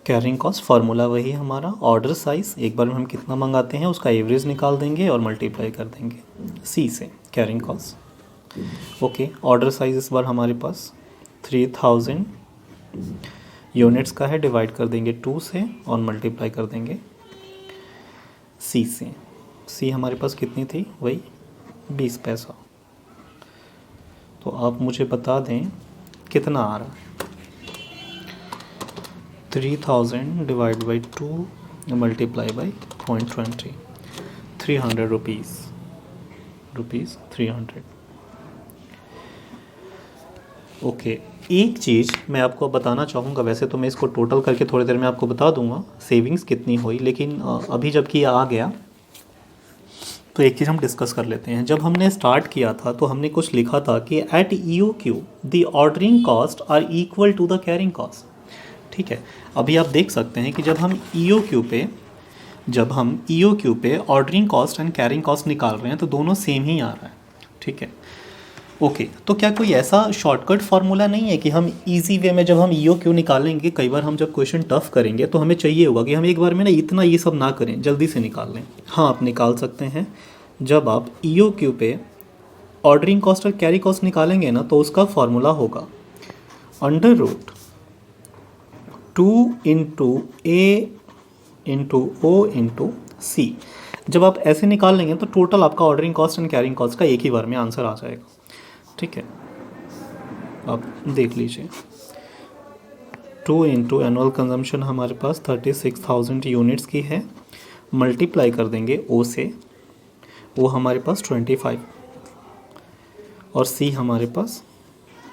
Carrying cost formula वही हमारा ऑर्डर साइज, एक बार में हम कितना मंगाते हैं उसका एवरेज निकाल देंगे और मल्टीप्लाई कर देंगे सी से carrying cost. Okay, order size इस बार हमारे पास 3,000 यूनिट्स का है, डिवाइड कर देंगे 2 से और मल्टीप्लाई कर देंगे सी से। सी हमारे पास कितनी थी, वही 20 पैसा। तो आप मुझे बता दें कितना आ रहा है। 3,000 divide by 2 multiply by 0.20, 300 rupees 300। Okay, एक चीज़ मैं आपको बताना चाहूँगा, वैसे तो मैं इसको टोटल करके थोड़ी देर में आपको बता दूंगा सेविंग्स कितनी हुई, लेकिन अभी जबकि आ गया तो एक चीज़ हम डिस्कस कर लेते हैं। जब हमने स्टार्ट किया था तो हमने कुछ लिखा था कि at EOQ the ordering cost are equal to the carrying cost, ठीक है। अभी आप देख सकते हैं कि जब हम EOQ पे ordering cost and carrying cost निकाल रहे हैं तो दोनों सेम ही आ रहा है, ठीक है। ओके तो क्या कोई ऐसा शॉर्टकट फार्मूला नहीं है कि हम इजी वे में जब हम ईओ क्यू निकालेंगे, कई बार हम जब क्वेश्चन टफ करेंगे तो हमें चाहिए होगा कि हम एक बार में ना इतना ये सब ना करें, जल्दी से निकाल लें। हाँ, आप निकाल सकते हैं। जब आप ईओ क्यू पे ऑर्डरिंग कॉस्ट और कैरी कॉस्ट निकालेंगे ना, तो उसका फार्मूला होगा under root 2 into A into O into सी। जब आप ऐसे निकाल लेंगे तो टोटल आपका ordering cost and carrying cost का एक ही बार में आंसर आ जाएगा। ठीक है, आप देख लीजिए। 2 इंटू एनुअल कंजम्पशन हमारे पास 36,000 यूनिट्स की है, मल्टीप्लाई कर देंगे ओ से, वो हमारे पास 25, और सी हमारे पास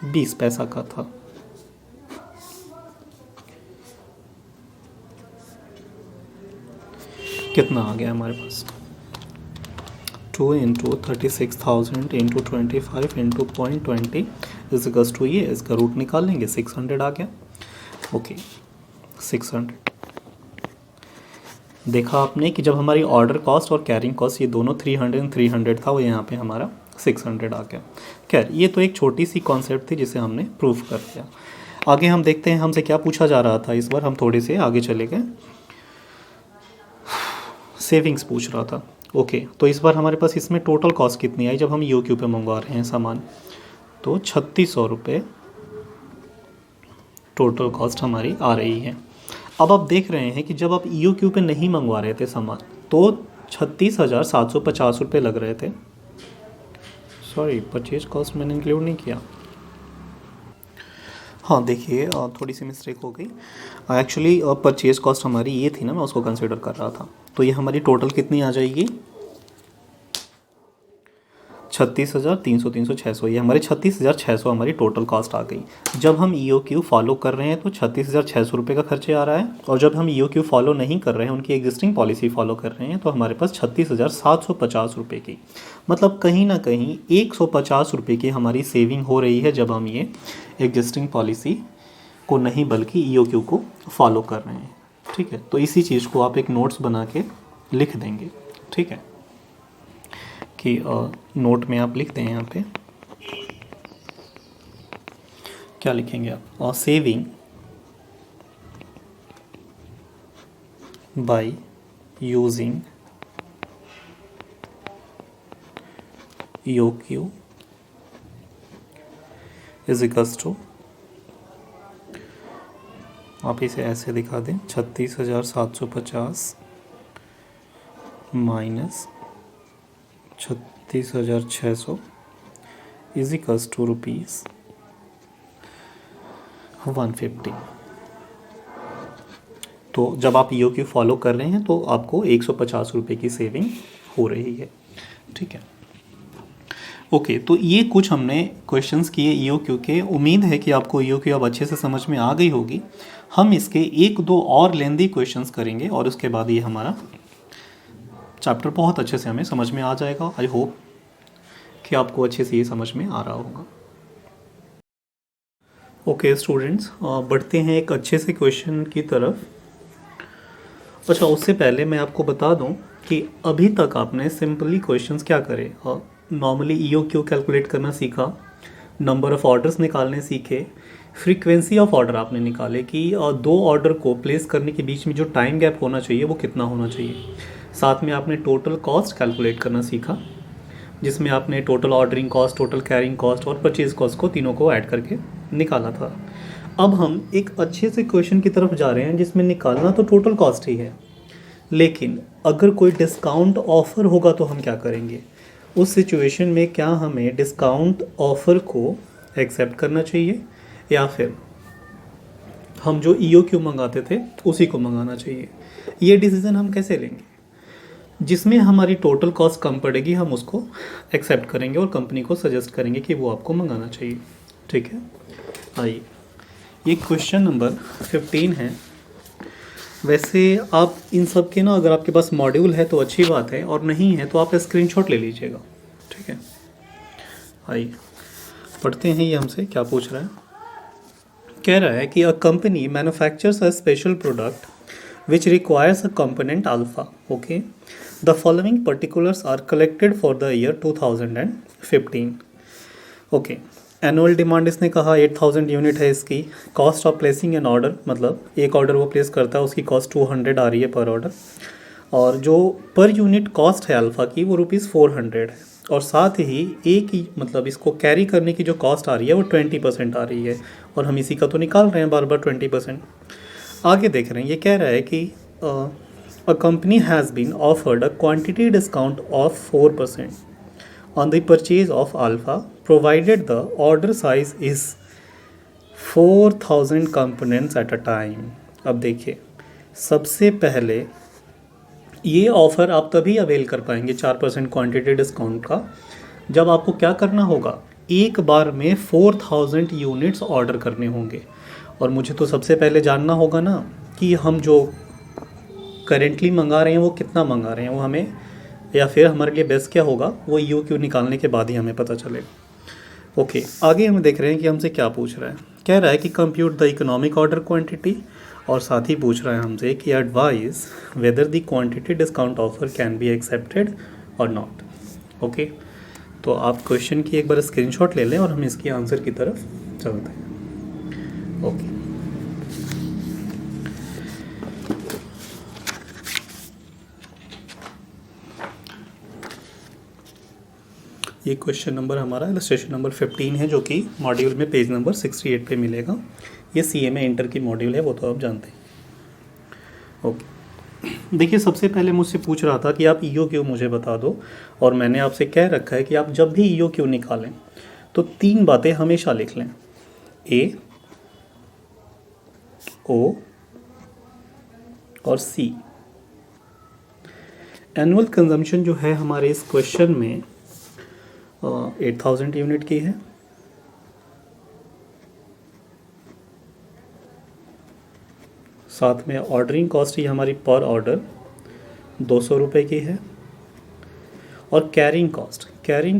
20 पैसा का था। कितना आ गया हमारे पास? 2 into 36,000 into 25 into 0.20 is to ये, इसका रूट निकाल लेंगे, 600 आ गया। ओके 600। देखा आपने कि जब हमारी ऑर्डर कॉस्ट और कैरिंग कॉस्ट ये दोनों 300 300 था, वो यहाँ पे हमारा 600 आ गया। खैर, ये तो एक छोटी सी कॉन्सेप्ट थी जिसे हमने प्रूव कर दिया। आगे हम देखते हैं हमसे क्या पूछा जा रहा था। इस बार हम थोड़े से आगे चले गए, सेविंग्स पूछ रहा था। ओके तो इस बार हमारे पास इसमें टोटल कॉस्ट कितनी आई जब हम ईओ क्यू पे मंगवा रहे हैं सामान? तो 3600 रुपये टोटल कॉस्ट हमारी आ रही है। अब आप देख रहे हैं कि जब आप ईओ क्यू पे नहीं मंगवा रहे थे सामान तो 36,750 रुपये लग रहे थे। सॉरी, परचेज कॉस्ट मैंने इंक्लूड नहीं किया। हाँ देखिए, थोड़ी सी मिस्टेक हो गई। एक्चुअली परचेज कॉस्ट हमारी ये थी ना, मैं उसको कंसिडर कर रहा था। तो ये हमारी टोटल कितनी आ जाएगी? 36,000, 300, 300, 600, ये हमारे 36,600 हमारी टोटल कॉस्ट आ गई। जब हम ईओ क्यू फॉलो कर रहे हैं तो 36,600 रुपये का खर्चे आ रहा है, और जब हम ईओ क्यू फॉलो नहीं कर रहे हैं, उनकी एग्जिस्टिंग पॉलिसी फॉलो कर रहे हैं, तो हमारे पास 36,750 रुपये की, मतलब कहीं ना कहीं 150 रुपये की हमारी सेविंग हो रही है जब हम ये एग्जिस्टिंग पॉलिसी को नहीं बल्कि ईओ क्यू को फॉलो कर रहे हैं। ठीक है, तो इसी चीज़ को आप एक नोट्स बना के लिख देंगे। ठीक है, कि नोट में आप लिखते हैं यहाँ पे क्या लिखेंगे आप? और saving by using EO Q is equals to, आप इसे ऐसे दिखा दें, 36,750 minus 36,600 is equals to rupees 150। तो जब आप ईओ क्यू फॉलो कर रहे हैं तो आपको 150 रुपये की सेविंग हो रही है। ठीक है, ओके तो ये कुछ हमने क्वेश्चंस किए ईओ क्यू के। उम्मीद है कि आपको ईओ क्यू अब अच्छे से समझ में आ गई होगी। हम इसके एक दो और लेंदी क्वेश्चंस करेंगे और उसके बाद ये हमारा चैप्टर बहुत अच्छे से हमें समझ में आ जाएगा। आई होप कि आपको अच्छे से ये समझ में आ रहा होगा। ओके स्टूडेंट्स, बढ़ते हैं एक अच्छे से क्वेश्चन की तरफ। अच्छा, उससे पहले मैं आपको बता दूं कि अभी तक आपने सिंपली क्वेश्चंस क्या करे, नॉर्मली ईओ क्यू कैलकुलेट करना सीखा, नंबर ऑफ़ ऑर्डर्स निकालने सीखे, फ्रीक्वेंसी ऑफ ऑर्डर आपने निकाले कि दो ऑर्डर को प्लेस करने के बीच में जो टाइम गैप होना चाहिए वो कितना होना चाहिए। साथ में आपने टोटल कॉस्ट कैलकुलेट करना सीखा, जिसमें आपने total ordering cost, total carrying cost और परचेज कॉस्ट को तीनों को ऐड करके निकाला था। अब हम एक अच्छे से क्वेश्चन की तरफ जा रहे हैं जिसमें निकालना तो टोटल कॉस्ट ही है, लेकिन अगर कोई डिस्काउंट ऑफ़र होगा तो हम क्या करेंगे? उस सिचुएशन में क्या हमें डिस्काउंट ऑफ़र को एक्सेप्ट करना चाहिए या फिर हम जो ईओ क्यू मंगाते थे उसी को मंगाना चाहिए? ये डिसीज़न हम कैसे लेंगे? जिसमें हमारी टोटल कॉस्ट कम पड़ेगी हम उसको एक्सेप्ट करेंगे और कंपनी को सजेस्ट करेंगे कि वो आपको मंगाना चाहिए। ठीक है, आइए ये क्वेश्चन नंबर 15 है। वैसे आप इन सब के ना, अगर आपके पास मॉड्यूल है तो अच्छी बात है, और नहीं है तो आप स्क्रीनशॉट ले लीजिएगा। ठीक है, आइए पढ़ते हैं ये हमसे क्या पूछ रहा है। कह रहा है कि a company manufactures a special product which requires a component alpha. Okay, the following particulars are collected for the year 2015. Okay, annual demand इसने कहा 8,000 यूनिट है इसकी। Cost of placing an order, मतलब एक ऑर्डर वो प्लेस करता है उसकी कॉस्ट 200 आ रही है पर ऑर्डर, और जो पर यूनिट कॉस्ट है अल्फ़ा की वो ₹400 है, और साथ ही एक ही मतलब इसको कैरी करने की जो कॉस्ट आ रही है वो 20% आ रही है, और हम इसी का तो निकाल रहे हैं बार बार 20%। आगे देख रहे हैं, ये कह रहा है कि a company has been offered a quantity discount of 4% on the purchase of alpha provided the order size is 4,000 components at a time। अब देखिए, सबसे पहले ये ऑफ़र आप तभी अवेल कर पाएंगे 4% क्वांटिटी डिस्काउंट का जब आपको क्या करना होगा, एक बार में 4,000 यूनिट्स ऑर्डर करने होंगे। और मुझे तो सबसे पहले जानना होगा ना कि हम जो करेंटली मंगा रहे हैं वो कितना मंगा रहे हैं, वो हमें, या फिर हमारे लिए बेस्ट क्या होगा वो यू क्यू निकालने के बाद ही हमें पता चलेगा। ओके, आगे हम देख रहे हैं कि हमसे क्या पूछ रहा है। कह रहा है कि compute the economic order quantity, और साथ ही पूछ रहा है हमसे कि advice whether the quantity discount offer can be accepted और नॉट। ओके, तो आप क्वेश्चन की एक बार स्क्रीनशॉट ले लें और हम इसकी आंसर की तरफ चलते हैं। ओके, ये क्वेश्चन नंबर हमारा इलस्ट्रेशन नंबर 15 है, जो कि मॉड्यूल में पेज नंबर 68 पे मिलेगा। ये CMA इंटर की मॉड्यूल है, वो तो आप जानते हैं। ओके, देखिए सबसे पहले मुझसे पूछ रहा था कि आप EOQ मुझे बता दो, और मैंने आपसे कह रखा है कि आप जब भी EOQ निकालें तो 3 बातें हमेशा लिख लें, A, O और C। एनुअल कंजम्पशन जो है हमारे इस क्वेश्चन में 8,000 यूनिट की है, साथ में ऑर्डरिंग कॉस्ट ही हमारी पर ऑर्डर 200 रुपये की है, और कैरिंग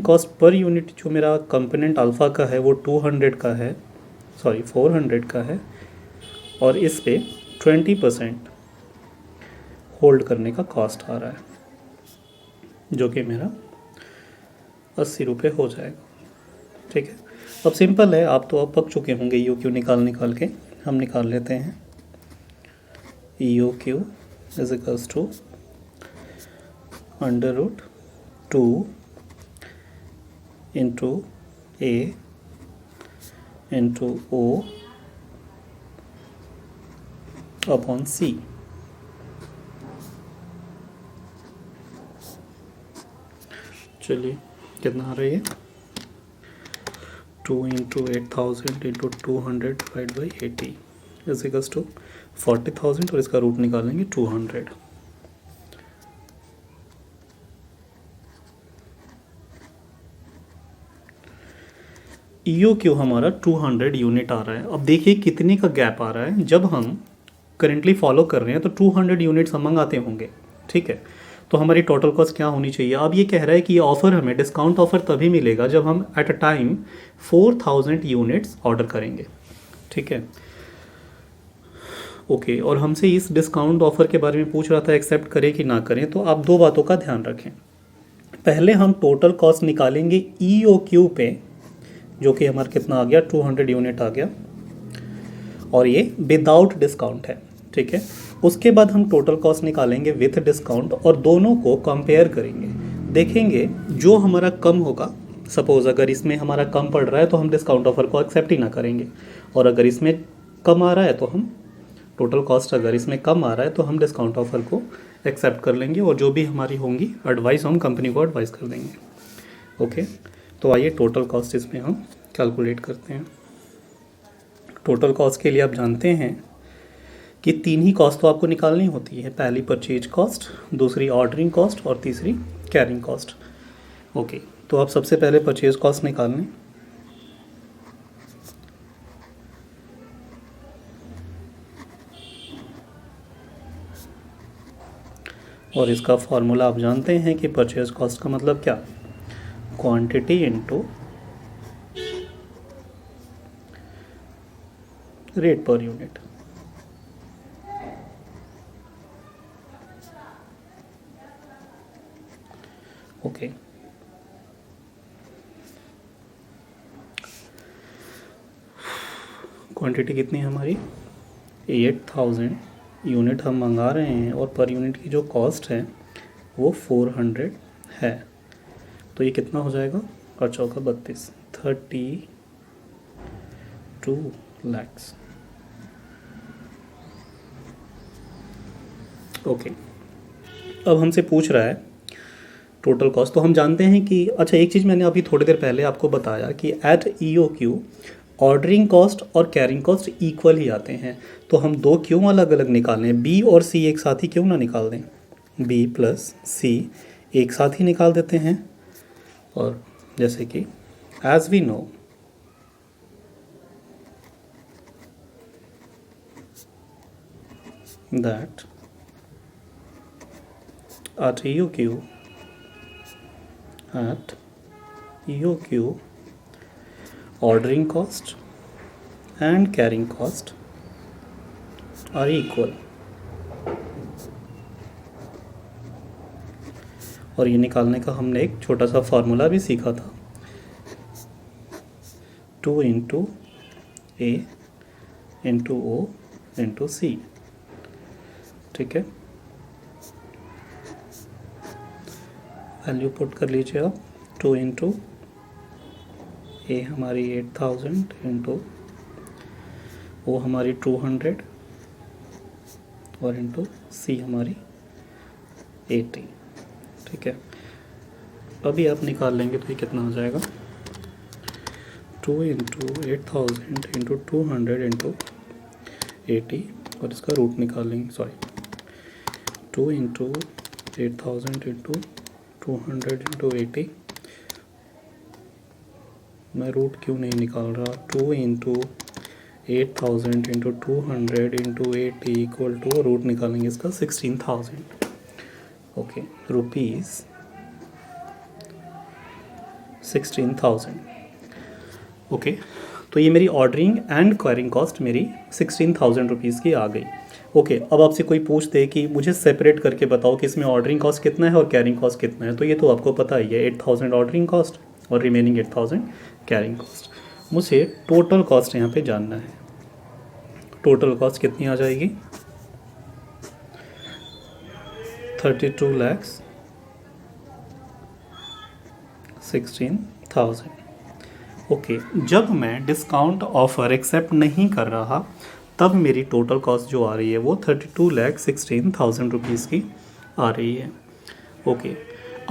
कॉस्ट पर यूनिट जो मेरा कंपोनेंट अल्फ़ा का है वो 200 का है, सॉरी 400 का है, और इस पे 20% होल्ड करने का कॉस्ट आ रहा है, जो कि मेरा 80 रुपये हो जाएगा। ठीक है, अब सिंपल है, आप तो अब पक चुके होंगे EOQ निकाल के, हम निकाल लेते हैं। EOQ is equals to √2 into A into O upon C। चलिए कितना आ रही है, 2 into 8,000 into 200 divide by 80 is equals to 40,000, और इसका रूट निकालेंगे 200। EOQ हमारा 200 यूनिट आ रहा है। अब देखिए कितने का गैप आ रहा है, जब हम करेंटली फॉलो कर रहे हैं तो 200 यूनिट्स हम मंगाते होंगे। ठीक है, तो हमारी टोटल कॉस्ट क्या होनी चाहिए। अब ये कह रहा है कि ये ऑफ़र हमें डिस्काउंट ऑफ़र तभी मिलेगा जब हम eight a time 4,000 units order करेंगे। ठीक है, ओके, और हमसे इस डिस्काउंट ऑफ़र के बारे में पूछ रहा था एक्सेप्ट करें कि ना करें। तो आप 2 बातों का ध्यान रखें। पहले हम टोटल कॉस्ट निकालेंगे EOQ पे, जो कि हमारा कितना आ गया, 200 यूनिट आ गया, और ये विदाउट डिस्काउंट है। ठीक है, उसके बाद हम टोटल कॉस्ट निकालेंगे विथ डिस्काउंट, और दोनों को कंपेयर करेंगे, देखेंगे जो हमारा कम होगा। सपोज़ अगर इसमें हमारा कम पड़ रहा है तो हम डिस्काउंट ऑफ़र को एक्सेप्ट ही ना करेंगे, और अगर इसमें कम आ रहा है तो हम टोटल कॉस्ट, अगर इसमें कम आ रहा है तो हम डिस्काउंट ऑफ़र को एक्सेप्ट कर लेंगे, और जो भी हमारी होंगी एडवाइस हम कंपनी को एडवाइस कर देंगे। ओके, तो आइए टोटल कॉस्ट इसमें हम कैलकुलेट करते हैं। टोटल कॉस्ट के लिए आप जानते हैं कि 3 ही कॉस्ट तो आपको निकालनी होती है, पहली परचेज कॉस्ट, दूसरी ऑर्डरिंग कॉस्ट, और तीसरी कैरिंग कॉस्ट। ओके, तो आप सबसे पहले परचेज कॉस्ट निकाल लें। और इसका फॉर्मूला आप जानते हैं कि परचेज कॉस्ट का मतलब क्या, quantity into rate per unit. Okay, quantity कितनी है हमारी 8000 यूनिट हम मंगा रहे हैं और पर यूनिट की जो कॉस्ट है वो 400 है। तो ये कितना हो जाएगा, और चौका 32, 32 lakhs। ओके, अब हमसे पूछ रहा है टोटल कॉस्ट। तो हम जानते हैं कि अच्छा, एक चीज़ मैंने अभी थोड़ी देर पहले आपको बताया कि एट EOQ ऑर्डरिंग कॉस्ट और कैरिंग कॉस्ट इक्वल ही आते हैं। तो हम दो क्यों अलग अलग निकालें, B और C एक साथ ही क्यों ना निकाल दें, B प्लस C एक साथ ही निकाल देते हैं। और जैसे कि as we know that at EOQ ordering cost and carrying cost are equal। और ये निकालने का हमने एक छोटा सा फॉर्मूला भी सीखा था, 2 into A into O into C। ठीक है, वैल्यू पुट कर लीजिए आप, 2 इंटू ए हमारी 8000 इंटू ओ हमारी 200 और इंटू सी हमारी 80। ठीक है, अभी आप निकाल लेंगे तो ये कितना हो जाएगा, 2 इंटू 8000 इंटू 200 इंटू 80 और इसका रूट निकाल लेंगे, सॉरी 2 इंटू 8000 इंटू 200 इंटू 80, मैं रूट क्यों नहीं निकाल रहा, 2 into 8000 into 200 into 80 equal to, root निकालेंगे इसका 16000। Okay, rupees 16000। ओके, तो ये मेरी ऑर्डरिंग एंड क्वायरिंग कॉस्ट मेरी 16000 रुपीज़ की आ गई। ओके, अब आपसे कोई पूछ दे कि मुझे सेपरेट करके बताओ कि इसमें ऑर्डरिंग कॉस्ट कितना है और कैरिंग कॉस्ट कितना है, तो ये तो आपको पता ही है, 8000 ऑर्डरिंग कॉस्ट और रिमेनिंग 8000 कैरिंग कॉस्ट। मुझे टोटल कॉस्ट यहाँ पे जानना है। टोटल कॉस्ट कितनी आ जाएगी, 32,16,000। ओके, जब मैं डिस्काउंट ऑफ़र एक्सेप्ट नहीं कर रहा तब मेरी टोटल कॉस्ट जो आ रही है वो 32,16,000 रुपीज़ की आ रही है। ओके,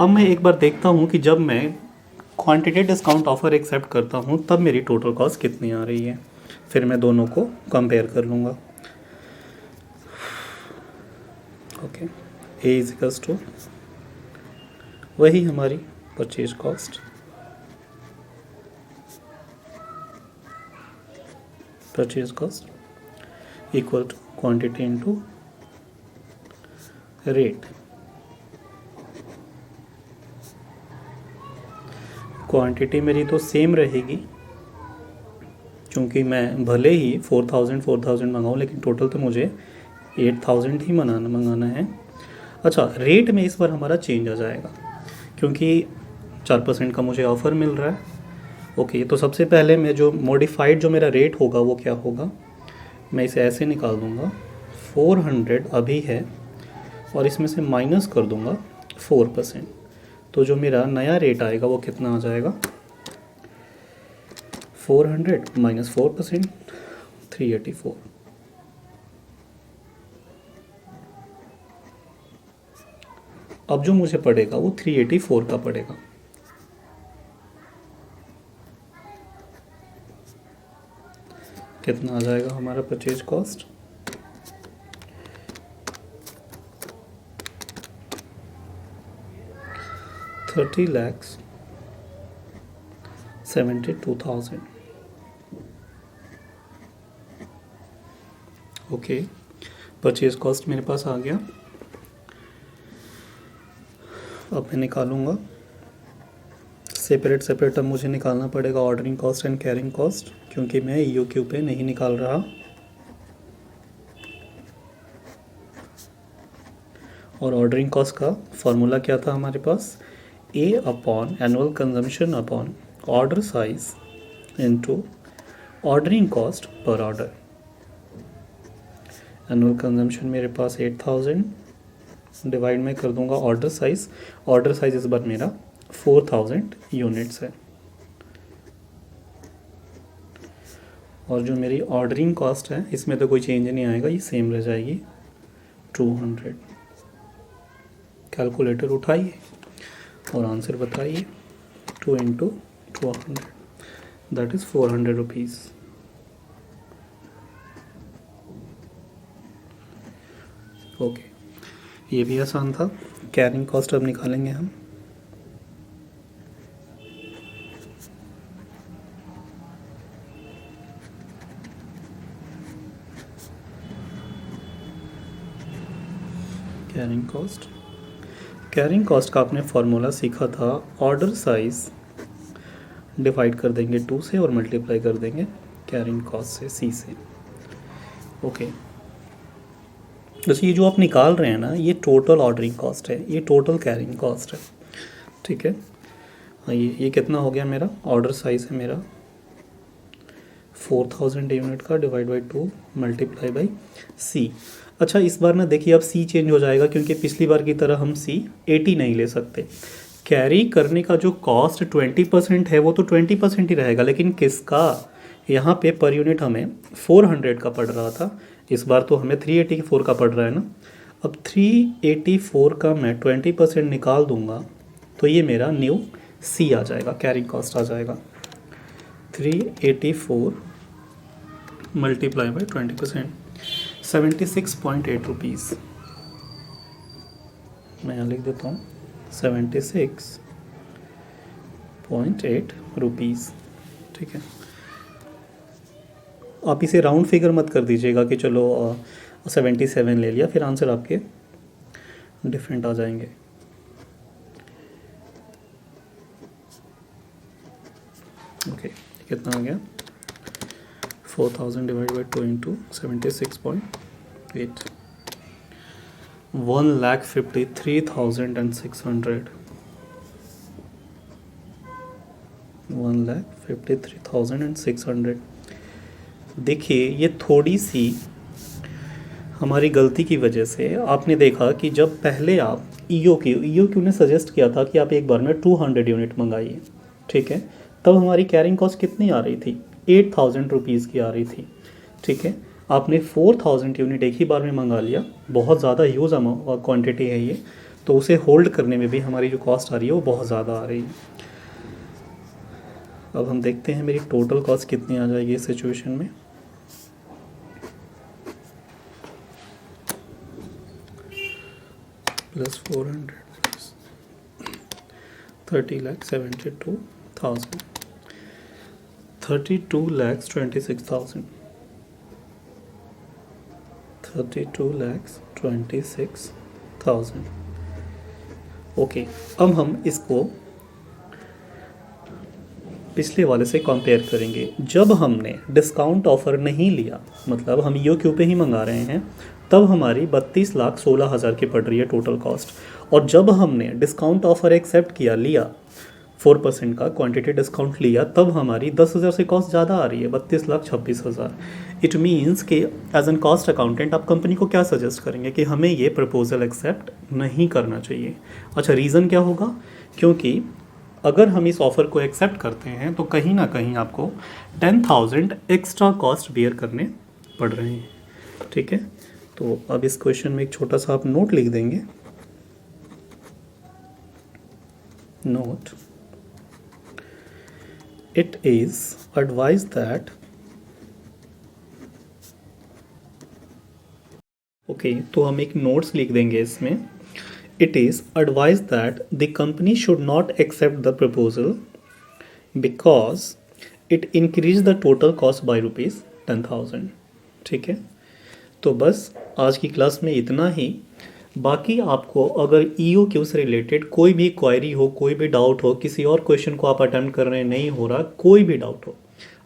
अब मैं एक बार देखता हूँ कि जब मैं क्वांटिटी डिस्काउंट ऑफ़र एक्सेप्ट करता हूँ तब मेरी टोटल कॉस्ट कितनी आ रही है, फिर मैं दोनों को कंपेयर कर लूँगा। ओके, ए इज़िकल्स टू वही हमारी purchase cost, equal to quantity into rate. Quantity मेरी तो सेम रहेगी क्योंकि मैं भले ही 4000 मंगाऊँ लेकिन टोटल तो मुझे 8000 ही मंगाना है। अच्छा, रेट में इस बार हमारा चेंज आ जाएगा क्योंकि 4% का मुझे ऑफ़र मिल रहा है। ओके, तो सबसे पहले मैं जो मॉडिफाइड जो मेरा रेट होगा वो क्या होगा, मैं इसे ऐसे निकाल दूंगा, 400 अभी है और इसमें से माइनस कर दूंगा 4%, तो जो मेरा नया रेट आएगा वो कितना आ जाएगा, 400 माइनस 4%, 384। अब जो मुझे पड़ेगा वो 384 का पड़ेगा। कितना आ जाएगा हमारा purchase cost, 30,72,000। Okay, purchase cost मेरे पास आ गया। अब मैं निकालूंगा सेपरेट, अब मुझे निकालना पड़ेगा ordering cost and carrying cost क्योंकि मैं EOQ पे नहीं निकाल रहा। और ऑर्डरिंग कॉस्ट का फॉर्मूला क्या था हमारे पास, A upon annual consumption upon order size into ordering cost per order. Annual consumption मेरे पास 8000 डिवाइड में कर दूंगा ऑर्डर साइज। ऑर्डर साइज इस बार मेरा 4000 यूनिट्स है। और जो मेरी ऑर्डरिंग कॉस्ट है इसमें तो कोई चेंज नहीं आएगा, ये सेम रह जाएगी 200। कैलकुलेटर उठाइए और आंसर बताइए। 2 × 200 दैट इज़ 400 रुपीज़। ओके, ये भी आसान था। कैरिंग कॉस्ट अब निकालेंगे हम। कैरिंग कॉस्ट का आपने फॉर्मूला सीखा था, ऑर्डर साइज डिवाइड कर देंगे 2 से और मल्टीप्लाई कर देंगे कैरिंग कॉस्ट से, सी से। ओके, जैसे ये जो आप निकाल रहे हैं ना, ये टोटल ऑर्डरिंग कॉस्ट है, ये टोटल कैरिंग कॉस्ट है। ठीक है, ये कितना हो गया मेरा? ऑर्डर साइज है मेरा 4000 यूनिट का, डिवाइड बाई 2 मल्टीप्लाई बाई सी। अच्छा, इस बार ना देखिए अब सी चेंज हो जाएगा, क्योंकि पिछली बार की तरह हम सी 80 नहीं ले सकते। कैरी करने का जो कॉस्ट 20% है वो तो 20% ही रहेगा, लेकिन किसका? यहाँ पे पर यूनिट हमें 400 का पड़ रहा था, इस बार तो हमें 384 का पड़ रहा है ना। अब 384 का मैं 20% निकाल दूंगा तो ये मेरा न्यू सी आ जाएगा, कैरिंग कॉस्ट आ जाएगा। 384 मल्टीप्लाई बाई 20%, 76.8 रुपीज़। मैं यहाँ लिख देता हूँ 76.8 रुपीज़। ठीक है, आप इसे राउंड फिगर मत कर दीजिएगा कि चलो 77 ले लिया, फिर आंसर आपके डिफरेंट आ जाएंगे। ओके, कितना आ गया? 4000 डिवाइड बाई 2 × 76.8, 1,53,600। 1,53,600। देखिए, ये थोड़ी सी हमारी गलती की वजह से आपने देखा कि जब पहले आप EOQ ने सजेस्ट किया था कि आप एक बार में 200 यूनिट मंगाइए, ठीक है, तब हमारी कैरिंग कॉस्ट कितनी आ रही थी? 8000 रुपीज़ की आ रही थी। ठीक है, आपने 4000 यूनिट एक ही बार में मंगा लिया, बहुत ज़्यादा ह्यूज क्वांटिटी है ये, तो उसे होल्ड करने में भी हमारी जो कॉस्ट आ रही है वो बहुत ज़्यादा आ रही है। अब हम देखते हैं मेरी टोटल कॉस्ट कितनी आ जाएगी इस सिचुएशन में। प्लस 400, 30,72,000, 32,26,000, 32,26,000। ओके, अब हम इसको पिछले वाले से कंपेयर करेंगे। जब हमने डिस्काउंट ऑफ़र नहीं लिया, मतलब हम EOQ पे ही मंगा रहे हैं, तब हमारी 32,16,000 की पड़ रही है टोटल कॉस्ट। और जब हमने डिस्काउंट ऑफ़र एक्सेप्ट किया, लिया 4% का क्वांटिटी डिस्काउंट लिया, तब हमारी 10,000 से कॉस्ट ज़्यादा आ रही है, 32,26,000। इट मीन्स कि एज एन कॉस्ट अकाउंटेंट आप कंपनी को क्या सजेस्ट करेंगे कि हमें ये प्रपोजल एक्सेप्ट नहीं करना चाहिए। अच्छा, रीज़न क्या होगा? क्योंकि अगर हम इस ऑफ़र को एक्सेप्ट करते हैं तो कहीं ना कहीं आपको 10,000 एक्स्ट्रा कॉस्ट बियर करने पड़ रहे हैं। ठीक है, तो अब इस क्वेश्चन में एक छोटा सा आप नोट लिख देंगे। Note, it is advise that, okay, तो हम एक नोट्स लिख देंगे इसमें। It is advised that the company should not accept the proposal because it increased the total cost by ₹10,000। ठीक है, तो बस आज की क्लास में इतना ही। बाकी आपको अगर EOQ से रिलेटेड कोई भी क्वायरी हो, कोई भी डाउट हो, किसी और क्वेश्चन को आप अटेम्प्ट कर रहे हैं नहीं हो रहा, कोई भी डाउट हो,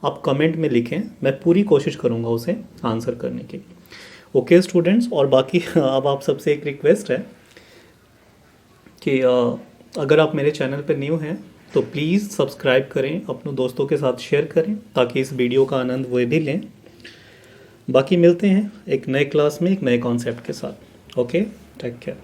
आप कमेंट में लिखें, मैं पूरी कोशिश करूँगा उसे आंसर करने की। ओके स्टूडेंट्स, और बाकी अब आप सबसे एक रिक्वेस्ट है कि अगर आप मेरे चैनल पर न्यू हैं तो प्लीज़ सब्सक्राइब करें, अपने दोस्तों के साथ शेयर करें ताकि इस वीडियो का आनंद वे भी लें। बाकी मिलते हैं एक नए क्लास में एक नए कॉन्सेप्ट के साथ। Okay, take care.